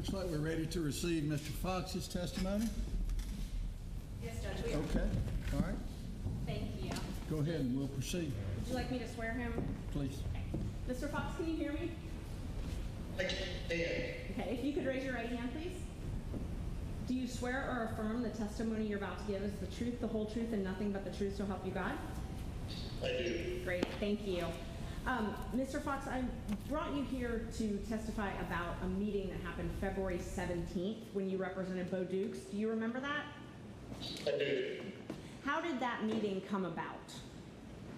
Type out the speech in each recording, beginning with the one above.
Looks like we're ready to receive Mr. Fox's testimony. Yes, Judge, we are. Okay, all right. Thank you. Go ahead and we'll proceed. Would you like me to swear him? Please. Okay. Mr. Fox, can you hear me? I can. Okay, if you could raise your right hand, please. Do you swear or affirm the testimony you're about to give is the truth, the whole truth, and nothing but the truth, so help you God? I do. Great, thank you. Mr. Fox, I brought you here to testify about a meeting that happened February 17th when you represented Bo Dukes. Do you remember that? I do. How did that meeting come about?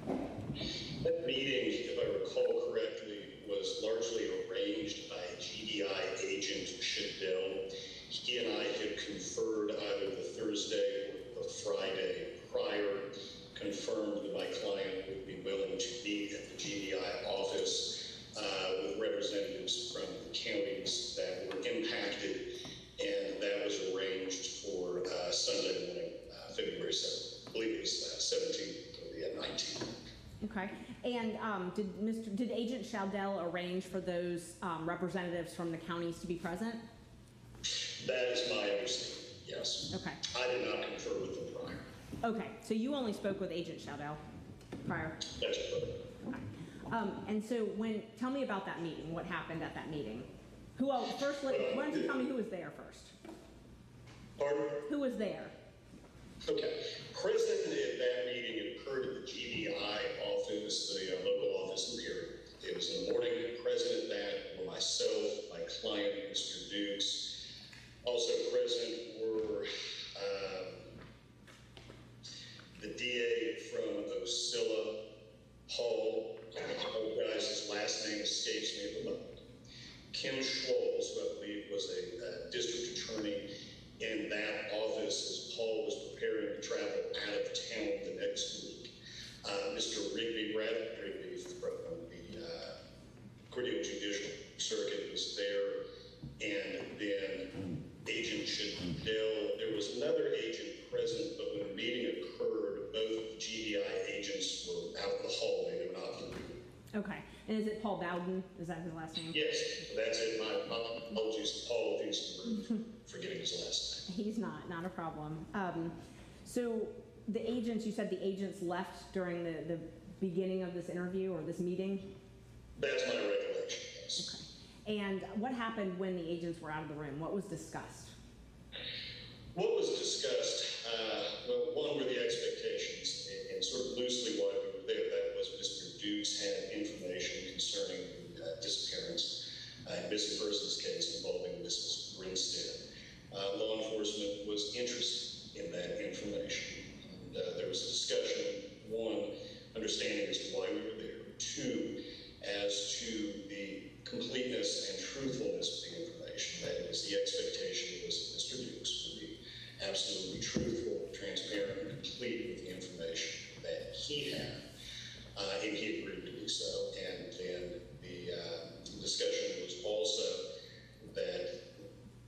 That meeting, if I recall correctly, was largely arranged by GDI agent Schwalls. He and I had conferred either the Thursday or the Friday prior, confirmed that my client would be willing to meet at the GDI office with representatives from the counties that were impacted, and that was arranged for Sunday morning, February 7th. I believe it was 17th or the 19th. Okay, and did Agent Schwalls arrange for those representatives from the counties to be present? That is my understanding, yes. Okay. I did not confer with them prior. Okay, so you only spoke with Agent Schwalls prior? That's correct. Okay. And so tell me about that meeting. What happened at that meeting? Why don't you tell me who was there first? Pardon? Who was there? Okay. Present at that meeting occurred at the GDI office, the local office in Perry. It was in the morning. Present at that were myself, my client, Mr. Dukes. Also present were the DA from Ocilla, Paul, I apologize, his last name escapes me at the moment, Kim Schwalls, who I believe was a district attorney in that office as Paul was preparing to travel out of town the next week. Mr. Rigby, Bradford Rigby from the Judicial circuit was there, and then Agent Judicial. There was another agent present, but when the meeting occurred, both GDI agents were out in the hallway. They were not in the room. Okay, and is it Paul Bowden? Is that his last name? Yes, that's it. My apologies to Paul if he's in the room for getting his last name. He's not a problem. So the agents, you said the agents left during the beginning of this interview or this meeting? That's my recollection, yes. Okay. And what happened when the agents were out of the room? What was discussed? What was discussed, well, one were the expectations, and sort of loosely why we were there. That was Mr. Dukes had information concerning the disappearance and missing persons case involving Mrs. Grinstead. Law enforcement was interested in that information. And there was a discussion, one, understanding as to why we were there, two, as to the completeness and truthfulness of the information. That is, the expectation was that Mr. Dukes would be absolutely truthful, transparent, and complete with the information that he had, and he agreed to do so. And then the discussion was also that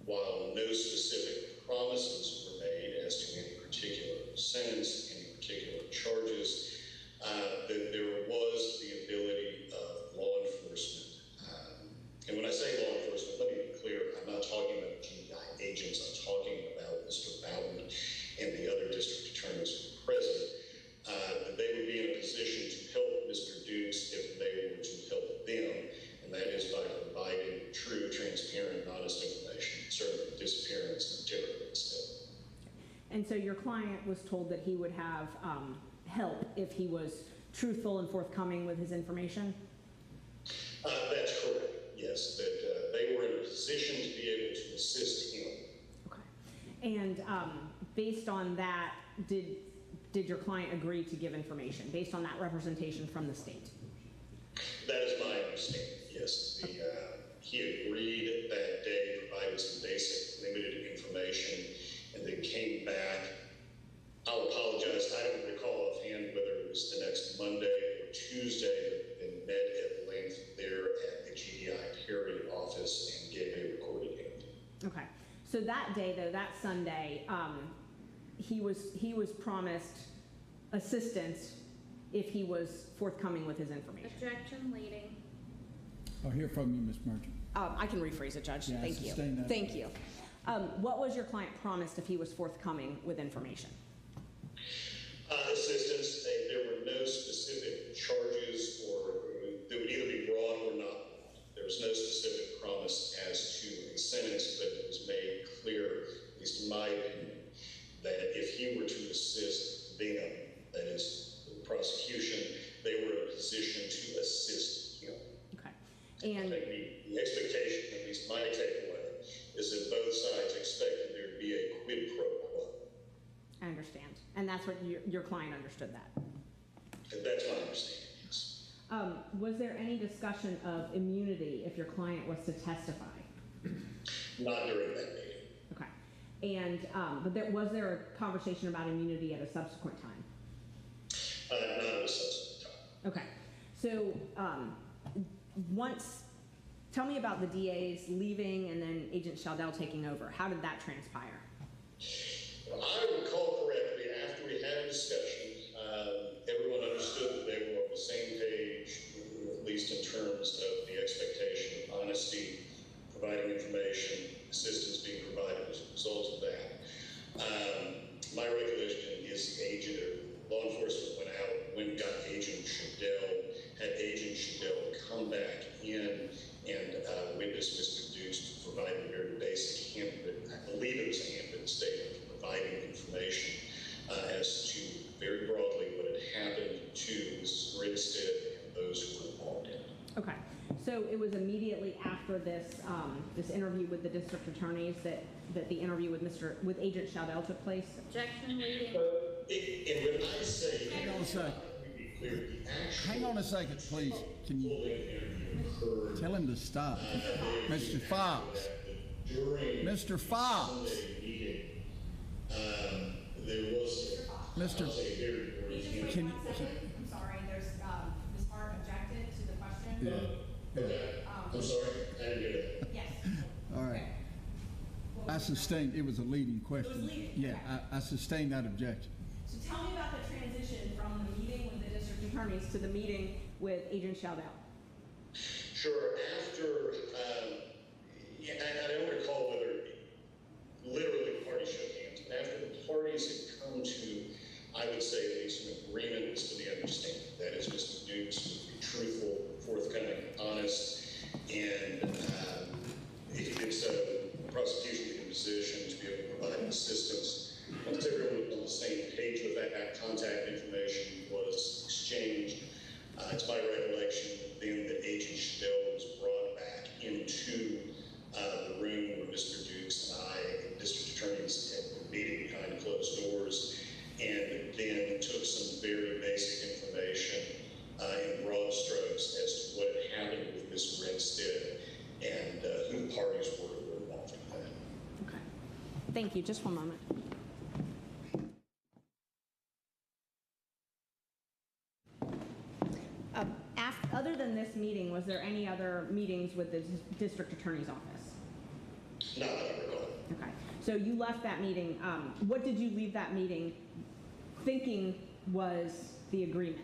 while no specific promises were made as to any particular sentence, any particular charges, that there was the ability of law enforcement. And when I say law enforcement, let me be clear, I'm not talking about GDI agents, I'm talking about Mr. Bowden and the other district attorneys who were present, that they would be in a position to help Mr. Dukes if they were to help them, and that is by providing true, transparent, honest information concerning the disappearance of Terry Grinstead. And so your client was told that he would have help if he was truthful and forthcoming with his information? That's correct, yes, that they were in a position to be able to assist him. Okay. And based on that, did your client agree to give information based on that representation from the state? That is my understanding, yes. He agreed that day, provided some basic limited information, and then came back. I'll apologize, I don't recall offhand whether it was the next Monday or Tuesday, but they met at length there at the GDI Perry office and gave a recorded interview. Okay. So that day, though, that Sunday, he was promised assistance if he was forthcoming with his information. Objection leading. I'll hear from you, Ms. Merchant. I can rephrase it, Judge. Yeah, Thank you. sustain that. Thank you. What was your client promised if he was forthcoming with information? Assistance. There were no specific charges or that would either be brought or not. There was no specific promise as to a sentence, but it was made clear, at least in my opinion, that if he were to assist them, that is the prosecution, they were in a position to assist him. Okay. I And think the expectation, at least my takeaway, is that both sides expected there to be a quid pro quo. I understand. And that's what your client understood that. And that's my understanding, yes. Was there any discussion of immunity if your client was to testify? Not during that meeting. Okay. And but was there a conversation about immunity at a subsequent time? Not at a subsequent time. Okay. So tell me about the DA's leaving and then Agent Schwalls taking over. How did that transpire? Well, I recall correctly, after we had a discussion, everyone understood that they were on the same page, at least in terms of the expectation of honesty, providing information, assistance being provided as a result of that. My recollection is the agent or law enforcement went out, went and got Agent Schwalls, had Agent Schwalls come back in and witness Mr. Dukes to provide a very basic handwritten, I believe it was a handwritten statement, providing information as to very broadly what had happened to Mrs. Grinstead and those who were involved in it. Okay. So it was immediately after this this interview with the district attorneys that the interview with Agent Schwalls took place? Objection, reading. And when I say, Hang on a second. let me be clear, the actual Hang on a second, please. Can you full interview occurred tell him to stop? Mr. Fox. during Mr. Fox. Sunday meeting. There was Mr. a very brief Can, I'm sorry, there's, Ms. Hart objected to the question. yeah, yeah. I'm sorry, I didn't get that. Yes. All right. I sustained, it was a leading question. leading, Yeah, okay. I sustained that objection. So tell me about the transition from the meeting with the district attorney. Attorneys to the meeting with Agent Schwalls. Sure, after, I don't recall whether literally the parties shook hands, but after the parties had come to, I would say at least an agreement as to the understanding. That is, Mr. Dukes would be truthful, forthcoming, honest, and if he did so, the prosecution was in a position to be able to provide assistance. Once everyone was on the same page with that, contact information was exchanged. It's my recollection then that Agent Schwalls was brought back into the room where Mr. Dukes and I and district attorneys had been meeting behind closed doors, and then took some very basic information in broad strokes as to what had happened with Ms. Grinstead and who the parties were who were involved in that. Okay. Thank you. Just one moment. Other than this meeting, was there any other meetings with the district attorney's office? Not that I recall. Okay. So you left that meeting. What did you leave that meeting thinking was the agreement?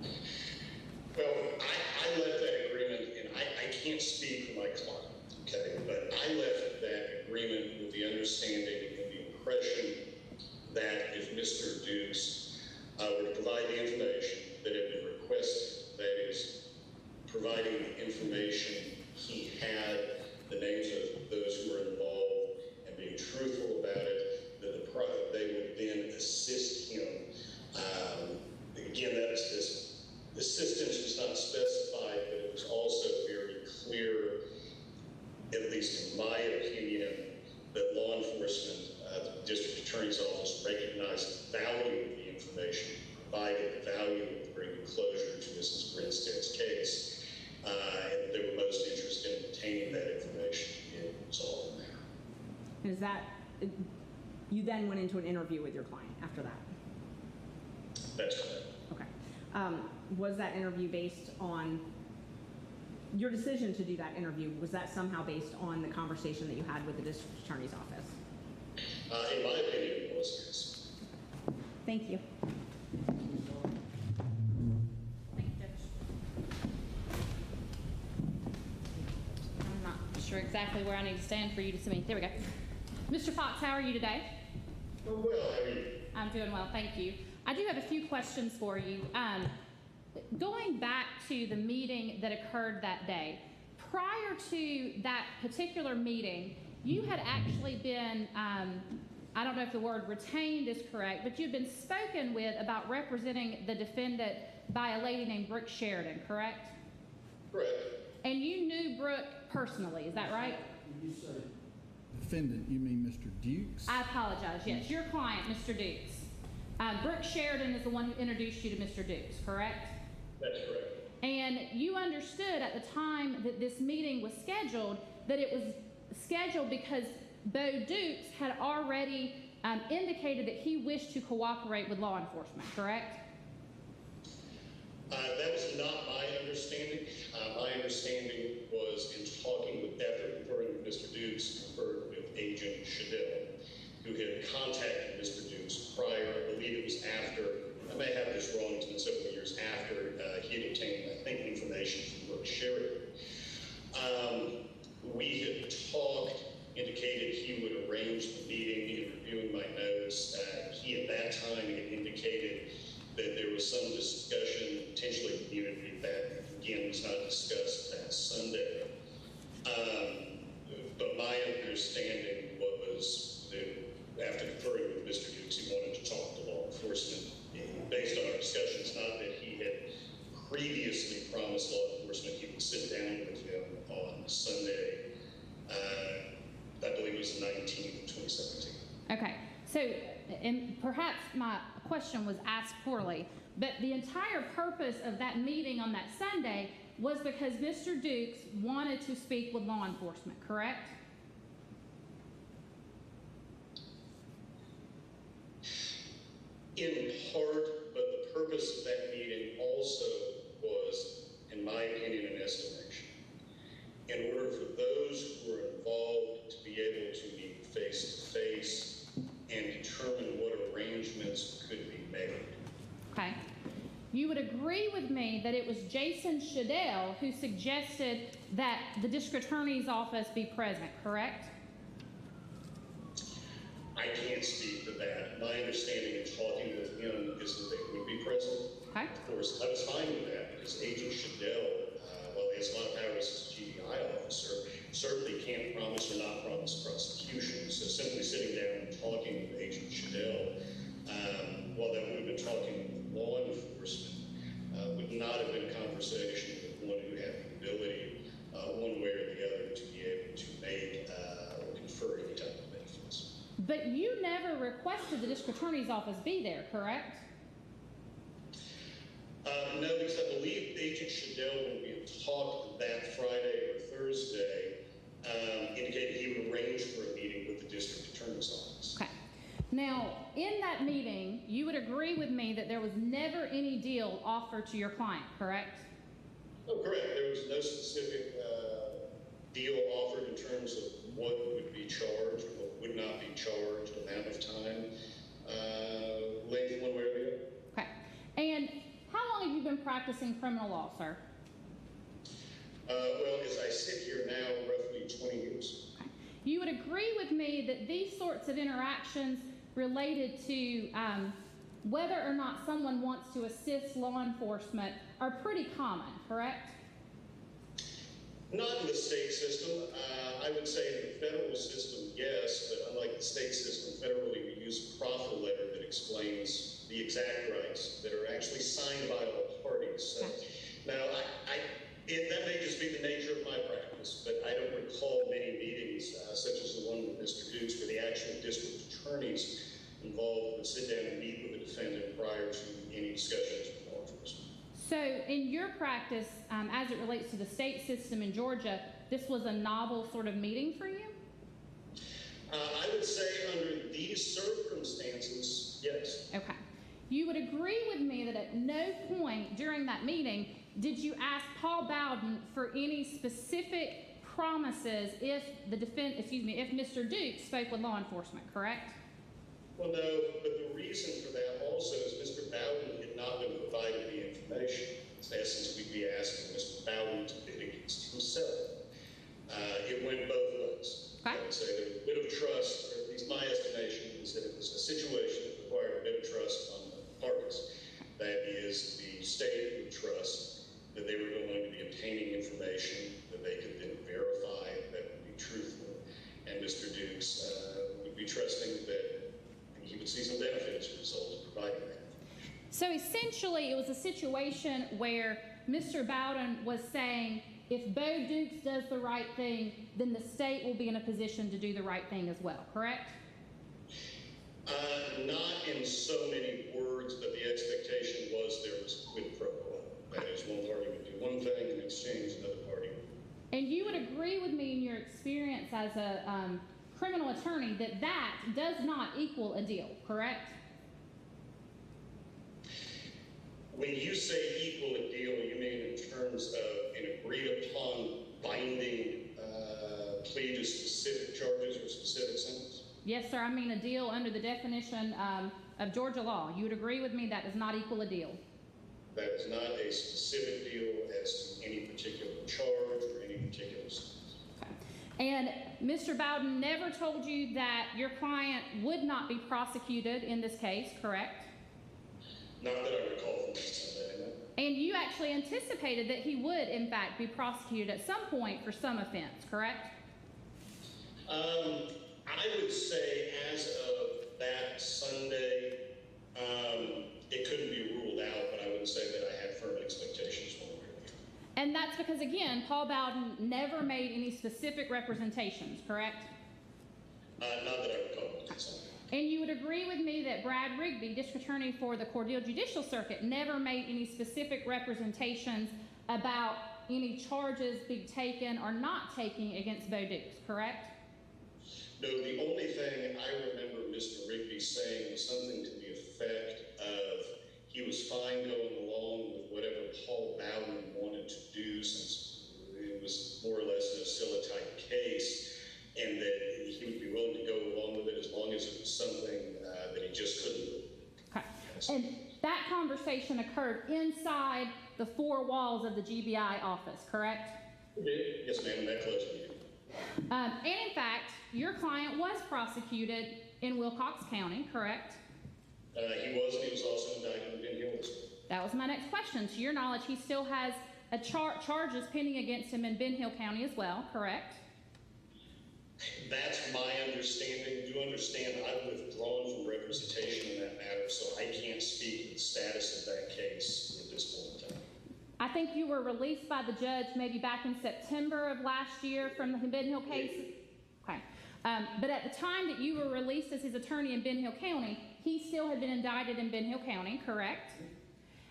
Well, I left that agreement, and I can't speak for my client, okay, but I left that agreement with the understanding and the impression that if Mr. Dukes were to provide the information that had been requested, that is, providing the information he had, the names of those who were involved, and being truthful about it, that they would then assist him. Again, that is this assistance was not specified, but it was also very clear, at least in my opinion, that law enforcement, the district attorney's office, recognized the value of the information, provided the value of bringing closure to Mrs. Grinstead's case, and they were most interested in obtaining that information and resolving the matter. Is that you then went into an interview with your client after that? That's correct. Okay. Was that interview based on your decision to do that interview? Was that somehow based on the conversation that you had with the district attorney's office? In my opinion, it was, yes. Thank you. Thank you, Judge. sure exactly where I need to stand for you to see me. There we go. Mr. Fox, how are you today? Oh, well, how are you? I'm doing well, thank you. I do have a few questions for you. Going back to the meeting that occurred that day, prior to that particular meeting, you had actually been, I don't know if the word retained is correct, but you'd been spoken with about representing the defendant by a lady named Brooke Sheridan, correct? Correct. And you knew Brooke personally, is that right? When you say defendant, you mean Mr. Dukes? I apologize, yes, your client, Mr. Dukes. Brooke Sheridan is the one who introduced you to Mr. Dukes, correct? That's correct. And you understood at the time that this meeting was scheduled that it was scheduled because Bo Dukes had already indicated that he wished to cooperate with law enforcement, correct? That was not my understanding. My understanding was in talking with, after conferring with Mr. Dukes, conferred with Agent Schwalls, who had contacted Mr. Dukes prior. I believe it was after, I may have this wrong, it's been several years after he had obtained, I think, information from Brooke Sheridan. We had talked, indicated he would arrange the meeting. He had reviewed my notes. He at that time had indicated that there was some discussion, potentially community, that again was not discussed that Sunday. But my understanding was that after conferring with Mr. Dukes, he wanted to talk to law enforcement based on our discussions, not that he had previously promised law enforcement he would sit down with him on Sunday, I believe it was the 19th of 2017. Okay, so, and perhaps my question was asked poorly, but the entire purpose of that meeting on that Sunday was because Mr. Dukes wanted to speak with law enforcement, correct? In part, but the purpose of that meeting also was, in my opinion and estimation, in order for those who were involved to be able to meet face-to-face and determine what arrangements could be made. Okay. You would agree with me that it was Jason Schwalls who suggested that the district attorney's office be present, correct? I can't speak to that. My understanding in talking with him is that they would be present. Okay. Of course, I was fine with that because Agent Schwalls, while he has a lot of powers as a GDI officer, certainly can't promise or not promise prosecution. So simply sitting down and talking with Agent Schwalls, while that would have been talking with law enforcement, would not have been a conversation with one who had the ability, one way or the other, to be able to make or confer any type of benefits. But you never requested the district attorney's office be there, correct? No, because I believe Agent Schwalls, when we had talked that Friday or Thursday, indicated he would arrange for a meeting with the district attorney's office. Okay. Now, in that meeting, you would agree with me that there was never any deal offered to your client, correct? Oh, correct. There was no specific deal offered in terms of what would be charged, what would not be charged, amount of time, length one way or the other. Okay. And how long have you been practicing criminal law, sir? Well, as I sit here now, roughly 20 years. Okay. You would agree with me that these sorts of interactions related to whether or not someone wants to assist law enforcement are pretty common, correct? Not in the state system. I would say in the federal system, yes, but unlike the state system, federally we use a proffer letter that explains the exact rights that are actually signed by all parties. So, now, that may just be the nature of my practice, but I don't recall many meetings, such as the one with Mr. Dukes, where the actual district attorneys involved would sit down and meet with the defendant prior to any discussions with law enforcement. So in your practice, as it relates to the state system in Georgia, this was a novel sort of meeting for you? I would say under these circumstances, yes. Okay. You would agree with me that at no point during that meeting did you ask Paul Bowden for any specific promises if if Mr. Dukes spoke with law enforcement, correct? Well, no, but the reason for that also is Mr. Bowden had not been provided the information. In essence, we'd be asking Mr. Bowden to bid against himself. it went both ways. Okay. I would say there was a bit of trust, or at least my estimation is that it was a situation that required a bit of trust on the parties. That is, the state would trust that they were going to be obtaining information that they could then verify that would be truthful. And Mr. Dukes would be trusting that he would see some benefit as a result of providing that. So essentially, it was a situation where Mr. Bowden was saying, if Bo Dukes does the right thing, then the state will be in a position to do the right thing as well, correct? Not in so many words, but the expectation was there was quid pro quo. That is, one party would do one thing in exchange, another party would. And you would agree with me in your experience as a criminal attorney that that does not equal a deal, correct? When you say equal a deal, you mean in terms of an agreed upon binding plea to specific charges or specific sentence? Yes, sir. I mean a deal under the definition of Georgia law. You would agree with me that does not equal a deal? That is not a specific deal as to any particular charge or any particular sentence. Okay. And Mr. Bowden never told you that your client would not be prosecuted in this case, correct? Not that I recall from this Sunday, no. And you actually anticipated that he would, in fact, be prosecuted at some point for some offense, correct? I would say as of that Sunday, it couldn't be ruled out, but I wouldn't say that I had firm expectations one way or the other. And that's because, again, Paul Bowden never made any specific representations, correct? Not that I recall from Sunday. And you would agree with me that Brad Rigby, district attorney for the Judicial Circuit, never made any specific representations about any charges being taken or not taken against Bo Dukes, correct? No, the only thing I remember Mr. Rigby saying was something to the effect of he was fine going along with whatever Paul Bowden wanted to do, since it was more or less an Ocilla type case, and that he would be willing to go along with it as long as it was something that he just couldn't do. Okay. And that conversation occurred inside the four walls of the GBI office, correct? Yes, ma'am, that close to you. And in fact, your client was prosecuted in Wilcox County, correct? He was, and he was also indicted in Ben Hill. That was my next question. To your knowledge, he still has a charges pending against him in Ben Hill County as well, correct? That's my understanding. You understand I've withdrawn from representation in that matter, so I can't speak to the status of that case at this point in time. I think you were released by the judge maybe back in September of last year from the Ben Hill case. Okay. But at the time that you were released as his attorney in Ben Hill County, he still had been indicted in Ben Hill County, correct?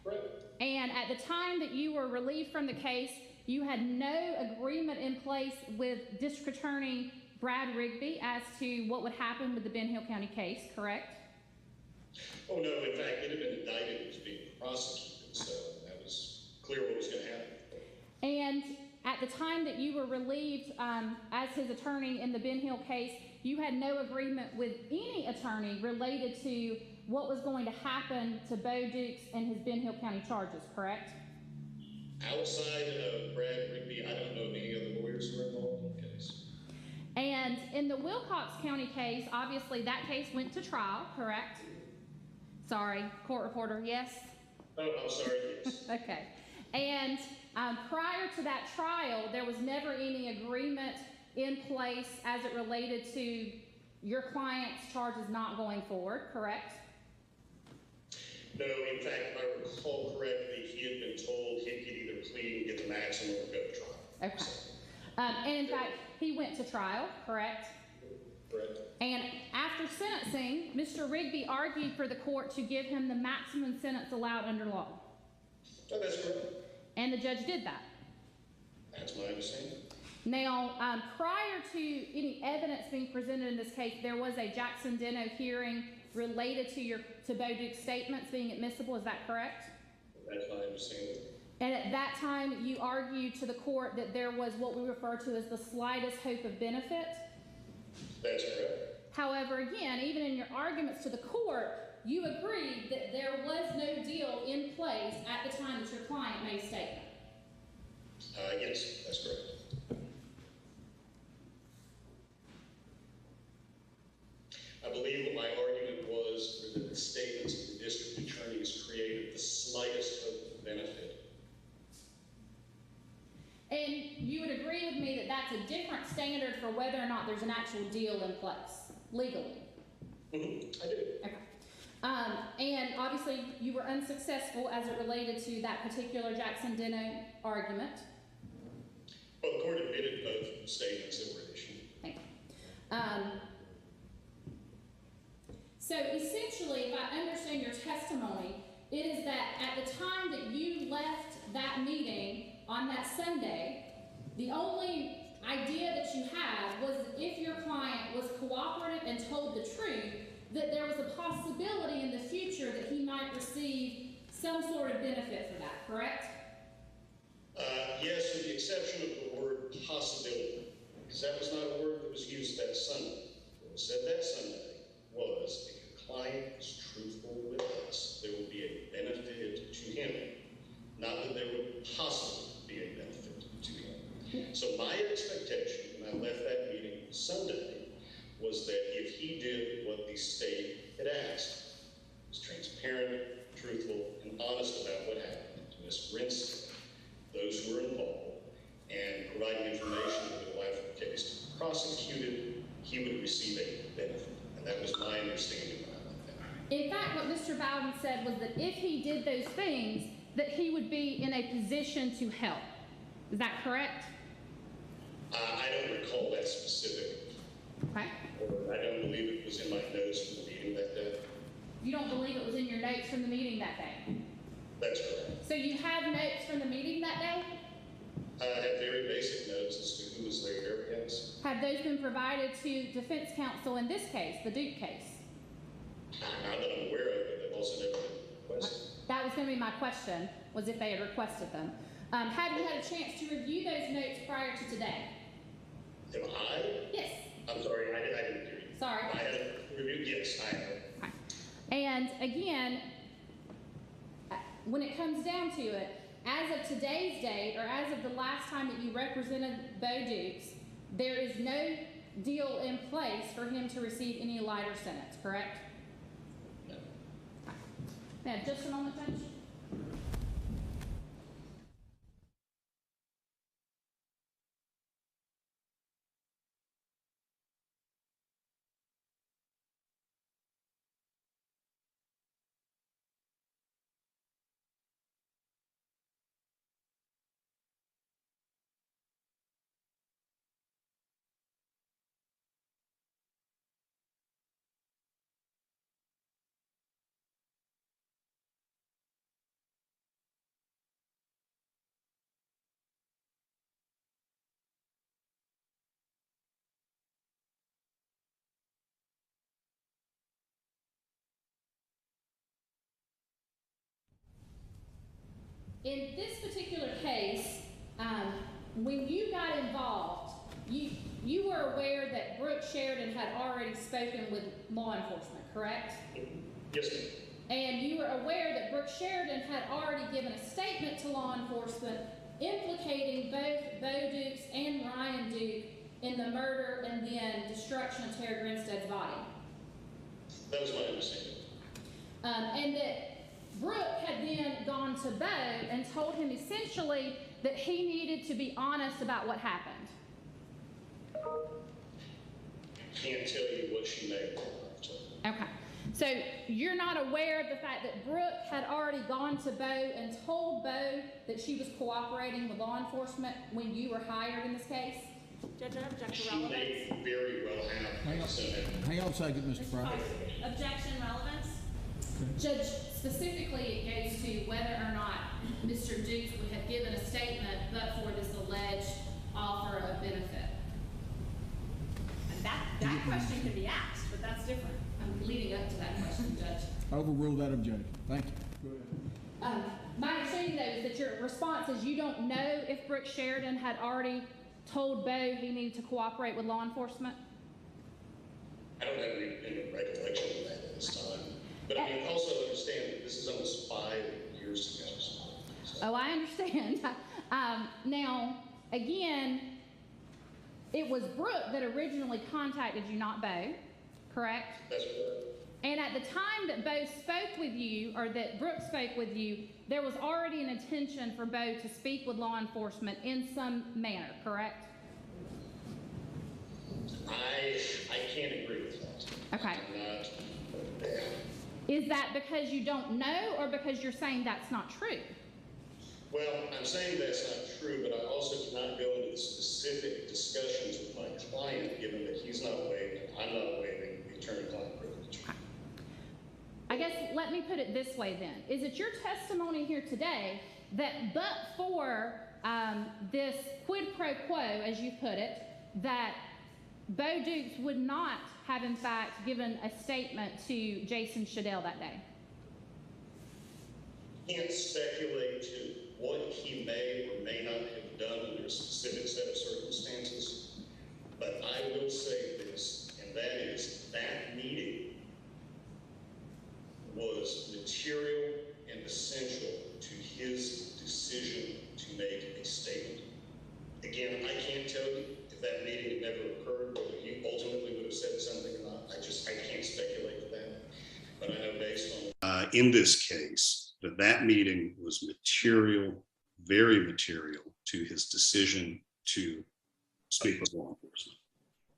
Right. And at the time that you were relieved from the case, you had no agreement in place with District Attorney Brad Rigby as to what would happen with the Ben Hill County case, correct? Oh, no. In fact, it had been indicted and was being prosecuted, so that was clear what was going to happen. And at the time that you were relieved as his attorney in the Ben Hill case, you had no agreement with any attorney related to what was going to happen to Bo Dukes and his Ben Hill County charges, correct? Outside of Brad Rigby, I don't know of any other lawyers who are involved in the case. And in the Wilcox County case, obviously that case went to trial, correct? Sorry, court reporter, yes? Oh, I'm sorry, yes. Okay. And prior to that trial, there was never any agreement in place as it related to your client's charges not going forward, correct? No, in fact, if I recall correctly, he had been told he could either plead and get the maximum or go to trial. Okay. And in fact, he went to trial, correct? Correct. And after sentencing, Mr. Rigby argued for the court to give him the maximum sentence allowed under law. Oh, that's correct. And the judge did that. That's my understanding. Now, prior to any evidence being presented in this case, there was a Jackson Deno hearing related to Bo Duke's statements being admissible. Is that correct? That's my understanding. And at that time, you argued to the court that there was what we refer to as the slightest hope of benefit. That's correct. However, again, even in your arguments to the court, you agreed that there was no deal in place at the time that your client made a statement. Yes, that's correct. would agree with me that that's a different standard for whether or not there's an actual deal in place legally. Mm-hmm. I do. Okay. And obviously you were unsuccessful as it related to that particular Jackson Deno argument. Well, the court admitted both statements that were issued. Thank you. So essentially, if I understand your testimony, it is that at the time that you left that meeting on that Sunday, the only idea that you had was that if your client was cooperative and told the truth, that there was a possibility in the future that he might receive some sort of benefit for that, correct? Yes, with the exception of the word possibility, because that was not a word that was used that Sunday. What was said that Sunday was, if your client is truthful with us, there will be a benefit to him. Not that there would possibly be a benefit to him. So my expectation when I left that meeting Sunday was that if he did what the state had asked, was transparent, truthful, and honest about what happened to Ms. Grinstead, those who were involved, and providing information that would allow for the case to be prosecuted, he would receive a benefit. And that was my understanding when I left that. In fact, what Mr. Bowden said was that if he did those things, that he would be in a position to help. Is that correct? I don't recall that specific. Okay. Or I don't believe it was in my notes from the meeting that day. You don't believe it was in your notes from the meeting that day? That's correct. So you have notes from the meeting that day? I have very basic notes as to who was there, yes. Have those been provided to defense counsel in this case, the Duke case? Not that I'm aware of, but they've also never been requested. That was going to be my question, was if they had requested them. Have you had a chance to review those notes prior to today? Am I? Yes. I'm sorry, I didn't hear you. Sorry. I had reviewed, yes, I have. Okay. And again, when it comes down to it, as of today's date, or as of the last time that you represented Bo Dukes, there is no deal in place for him to receive any lighter sentence, correct? No. Okay. Now, just a moment, Judge. In this particular case, when you got involved, you were aware that Brooke Sheridan had already spoken with law enforcement, correct? Yes, ma'am. And you were aware that Brooke Sheridan had already given a statement to law enforcement implicating both Bo Dukes and Ryan Duke in the murder and then destruction of Tara Grinstead's body. That was my understanding. And that Brooke had then gone to Bo and told him essentially that he needed to be honest about what happened. Can't tell you what she may have. Okay. So you're not aware of the fact that Brooke had already gone to Bo and told Bo that she was cooperating with law enforcement when you were hired in this case? Judge, I object to She relevance. may very well have. Hang on a second, Mr. Price. Objection, relevance. Judge, specifically it goes to whether or not Mr. Dukes would have given a statement but for this alleged offer of benefit. And that question can be asked, but that's different. I'm leading up to that question, Judge. Overrule that objection. Thank you. Go ahead. My understanding, though, is that your response is you don't know if Brooke Sheridan had already told Bo he needed to cooperate with law enforcement? I don't have any recollection of that at this time. But I mean, also understand that this is almost 5 years ago. So. Oh, I understand. Now, again, it was Brooke that originally contacted you, not Bo, correct? That's correct. And at the time that Bo spoke with you, or that Brooke spoke with you, there was already an intention for Bo to speak with law enforcement in some manner, correct? I can't agree with that. Okay. I'm not. Is that because you don't know, or because you're saying that's not true? Well, I'm saying that's not true, but I also cannot go into the specific discussions with my client, given that he's not waiving, I'm not waiving the attorney-client privilege. Okay. I guess let me put it this way then. Is it your testimony here today that but for this quid pro quo, as you put it, that Bo Dukes would not have in fact given a statement to Jason Schwalls that day? Can't speculate to what he may or may not have done under a specific set of circumstances, but I will say this, and that is that meeting was material and essential to his decision to make a statement. Again, I can't tell you if that meeting had never occurred, whether he ultimately would have said something or not. I can't speculate to that, but I know based on in this case that meeting was material, very material to his decision to speak with law enforcement.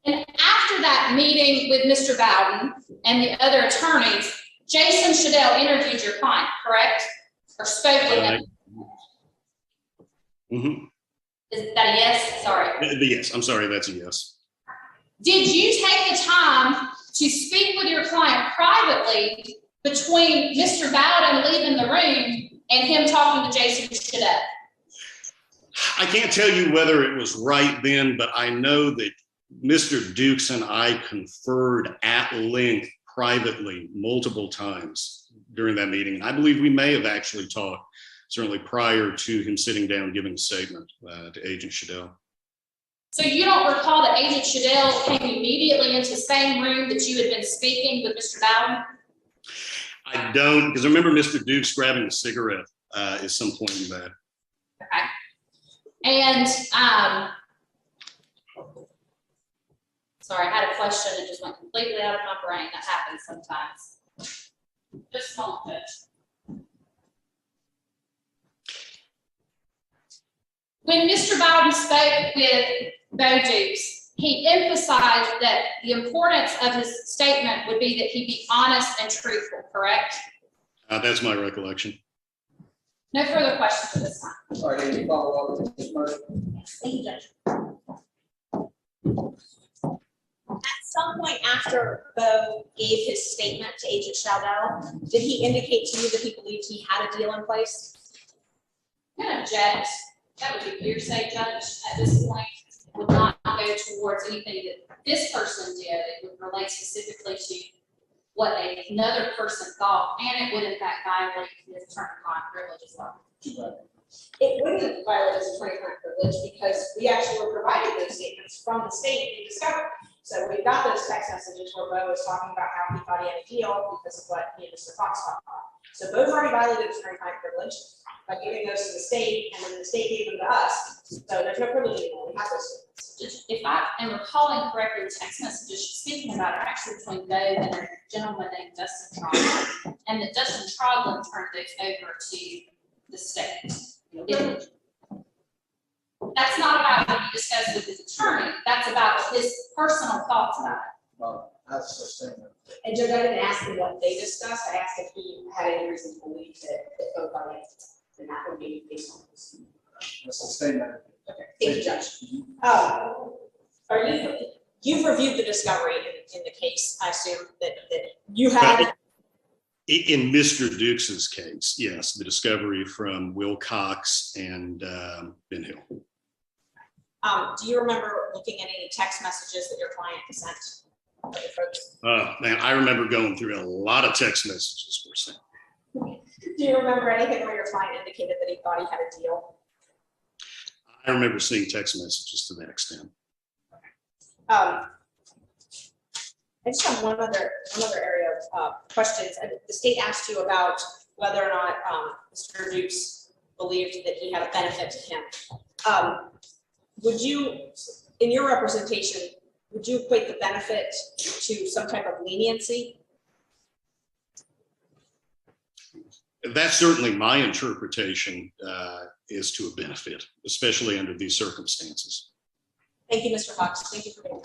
And after that meeting with Mr. Bowden and the other attorneys, Jason Schwalls interviewed your client, correct? Or spoke with them? Mm-hmm. Is that a yes? Sorry. Yes, I'm sorry, that's a yes. Did you take the time to speak with your client privately between Mr. Bowden leaving the room and him talking to Jason Schwalls? I can't tell you whether it was right then, but I know that Mr. Dukes and I conferred at length privately multiple times during that meeting. And I believe we may have actually talked certainly prior to him sitting down giving a statement to Agent Schwalls. So you don't recall that Agent Schwalls came immediately into the same room that you had been speaking with Mr. Bowden? I don't, because I remember Mr. Dukes grabbing a cigarette at some point in that. Okay. And sorry, I had a question that just went completely out of my brain. That happens sometimes. Just a moment. When Mr. Bowden spoke with Bo Dukes, he emphasized that the importance of his statement would be that he be honest and truthful, correct? That's my recollection. No further questions at this time. Sorry, can you follow up with this motion? Yes, thank you, Judge. At some point after Bo gave his statement to Agent Schwalls, did he indicate to you that he believed he had a deal in place? I'm going to object. That would be hearsay, Judge, at this point. It would not go towards anything that this person did. It would relate specifically to what another person thought, and it would in fact violate his attorney-client privilege as well. It wouldn't violate his attorney-client privilege because we actually were provided those statements from the state in discovery. So we've got those text messages where Bo was talking about how he thought he had a deal because of what he and Mr. Fox talked about. So Bo's already violated his attorney-client privilege by giving those to the state, and then the state gave them to us. So there's no privilege anymore. We have those statements. If I am recalling correctly, the text messages speaking about are actually between Bo and a gentleman named Dustin Trogdon, and that Dustin Trogdon turned those over to the state. That's not about what he discussed with his attorney. That's about his personal thoughts about it. Well, that's the statement. And Judge, I didn't ask him what they discussed. I asked if he had any reason to believe that Bo violated it. And that would be based on this. That's the statement. Okay, thank you, Judge. You've reviewed the discovery in the case, I assume that you have. In Mr. Dukes's case, yes, the discovery from Wilcox and Ben Hill. Do you remember looking at any text messages that your client sent? Man, I remember going through a lot of text messages were sent. Do you remember anything where your client indicated that he thought he had a deal? I remember seeing text messages to that extent. I just have one other area of questions. The state asked you about whether or not Mr. Dukes believed that he had a benefit to him. Would you, in your representation, would you equate the benefit to some type of leniency? That's certainly my interpretation is to a benefit, especially under these circumstances. Thank you, Mr. Fox. Thank you for being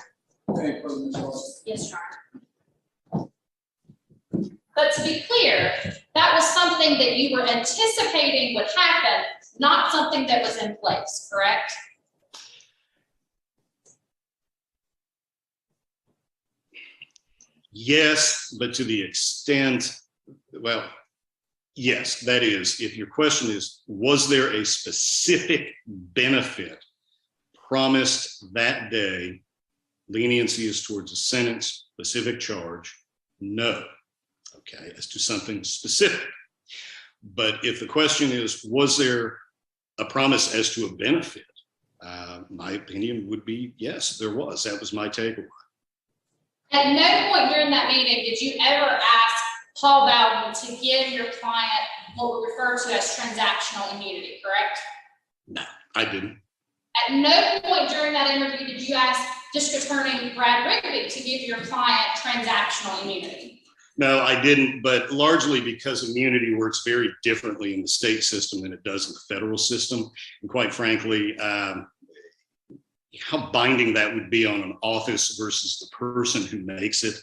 here. Any further discussion? Yes, Your Honor. But to be clear, that was something that you were anticipating would happen, not something that was in place, correct? Yes, but to the extent, well, yes, that is, if your question is, was there a specific benefit promised that day? Leniency is towards a sentence, specific charge. No. Okay, as to something specific. But if the question is, was there a promise as to a benefit? My opinion would be yes, there was. That was my takeaway. At no point during that meeting did you ever ask Paul Bowden to give your client what we refer to as transactional immunity, correct? No, I didn't. At no point during that interview did you ask District Attorney Brad Rigby to give your client transactional immunity? No, I didn't, but largely because immunity works very differently in the state system than it does in the federal system. And quite frankly, how binding that would be on an office versus the person who makes it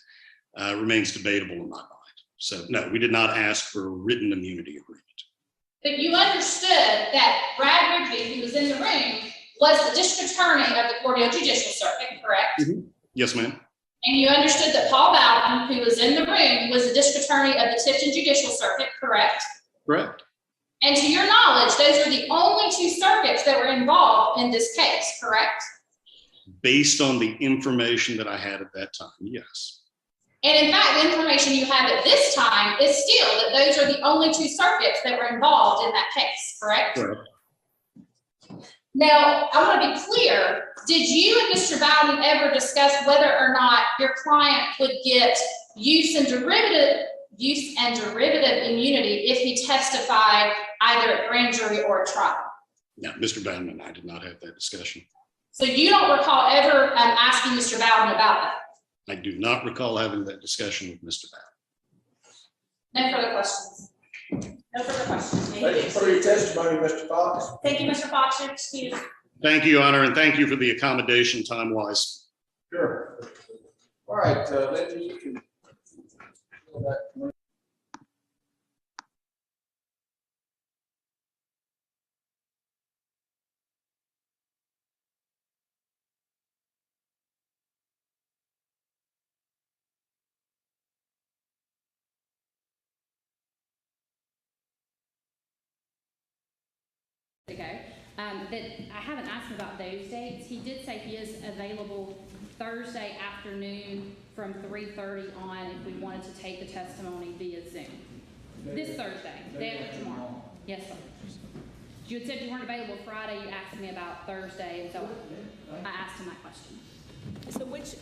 remains debatable in my mind. So no, we did not ask for a written immunity agreement. But you understood that Brad Rigby, who was in the room, was the District Attorney of the Court of Judicial Circuit, correct? Mm-hmm. Yes, ma'am. And you understood that Paul Bowden, who was in the room, was the District Attorney of the Tifton Judicial Circuit, correct? Correct. And to your knowledge, those are the only two circuits that were involved in this case, correct? Based on the information that I had at that time, yes. And in fact, the information you have at this time is still that those are the only two circuits that were involved in that case, correct? Correct. Now, I want to be clear, did you and Mr. Bowden ever discuss whether or not your client would get use and derivative immunity if he testified either at grand jury or a trial? No, Mr. Bowden and I did not have that discussion. So you don't recall ever asking Mr. Bowden about that? I do not recall having that discussion with Mr. Bowden. No further questions. No further questions. Thank you for your testimony, Mr. Fox. Thank you, Mr. Fox. You're excused. Thank you, Your Honor, and thank you for the accommodation time-wise. Sure. All right, Lindsay, you can. Ago, that I haven't asked him about those dates. He did say he is available Thursday afternoon from 3:30 on if we wanted to take the testimony via Zoom. This Thursday, day after tomorrow. Yes, sir. You had said you weren't available Friday. You asked me about Thursday, and so I asked him that question. So which,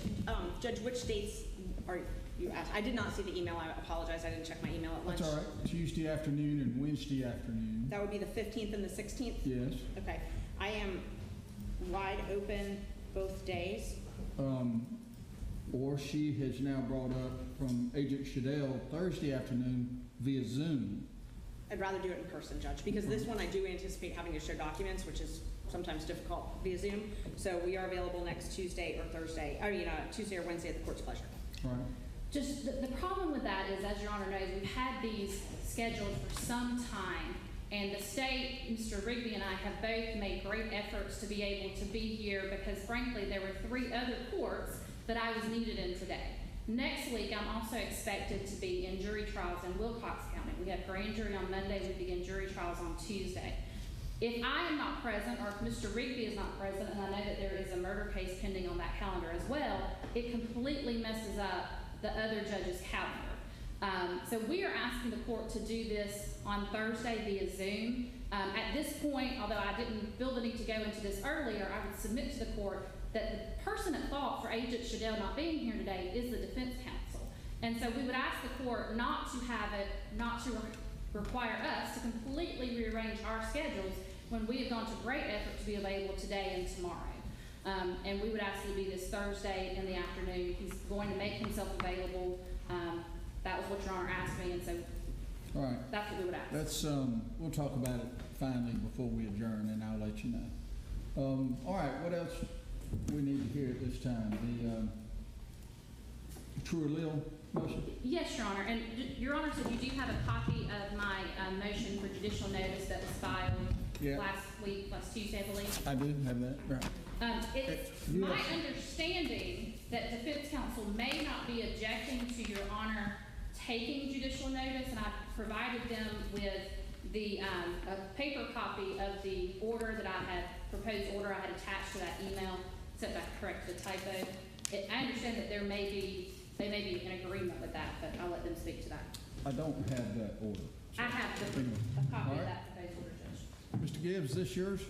Judge, which dates are you asked? I did not see the email. I apologize. I didn't check my email at lunch. That's all right. Tuesday afternoon and Wednesday afternoon. That would be the 15th and the 16th? Yes. Okay. I am wide open both days. Or she has now brought up from Agent Shadell Thursday afternoon via Zoom. I'd rather do it in person, Judge, because this one I do anticipate having to show documents, which is sometimes difficult via Zoom. So we are available next Tuesday or Thursday, Tuesday or Wednesday at the court's pleasure. All right. Just the problem with that is, as Your Honor knows, we've had these scheduled for some time, and the state, Mr. Rigby and I have both made great efforts to be able to be here because, frankly, there were 3 other courts that I was needed in today. Next week, I'm also expected to be in jury trials in Wilcox County. We have grand jury on Monday, we begin jury trials on Tuesday. If I am not present, or if Mr. Rigby is not present, and I know that there is a murder case pending on that calendar as well, it completely messes up the other judge's calendar. So we are asking the court to do this on Thursday via Zoom. At this point, although I didn't feel the need to go into this earlier, I would submit to the court that the person at fault for Agent Shadell not being here today is the defense counsel. And so we would ask the court not to have it, not to require us to completely rearrange our schedules when we have gone to great effort to be available today and tomorrow. And we would ask it to be this Thursday in the afternoon. He's going to make himself available. That was what Your Honor asked me, and so All right. That's what we would ask. Let's, we'll talk about it finally before we adjourn, and I'll let you know. All right, what else we need to hear at this time? The true or little motion? Yes, Your Honor, and Your Honor, so you do have a copy of my motion for judicial notice that was filed last Tuesday, I believe. I do have that, right. It's my understanding that defense counsel may not be objecting to Your Honor taking judicial notice, and I provided them with the a paper copy of the order that I had, proposed order I had attached to that email, except I corrected the typo. I understand that they may be in agreement with that, but I'll let them speak to that. I don't have that order. I have a copy of that proposed order, Judge. Mr. Gibbs, is this yours?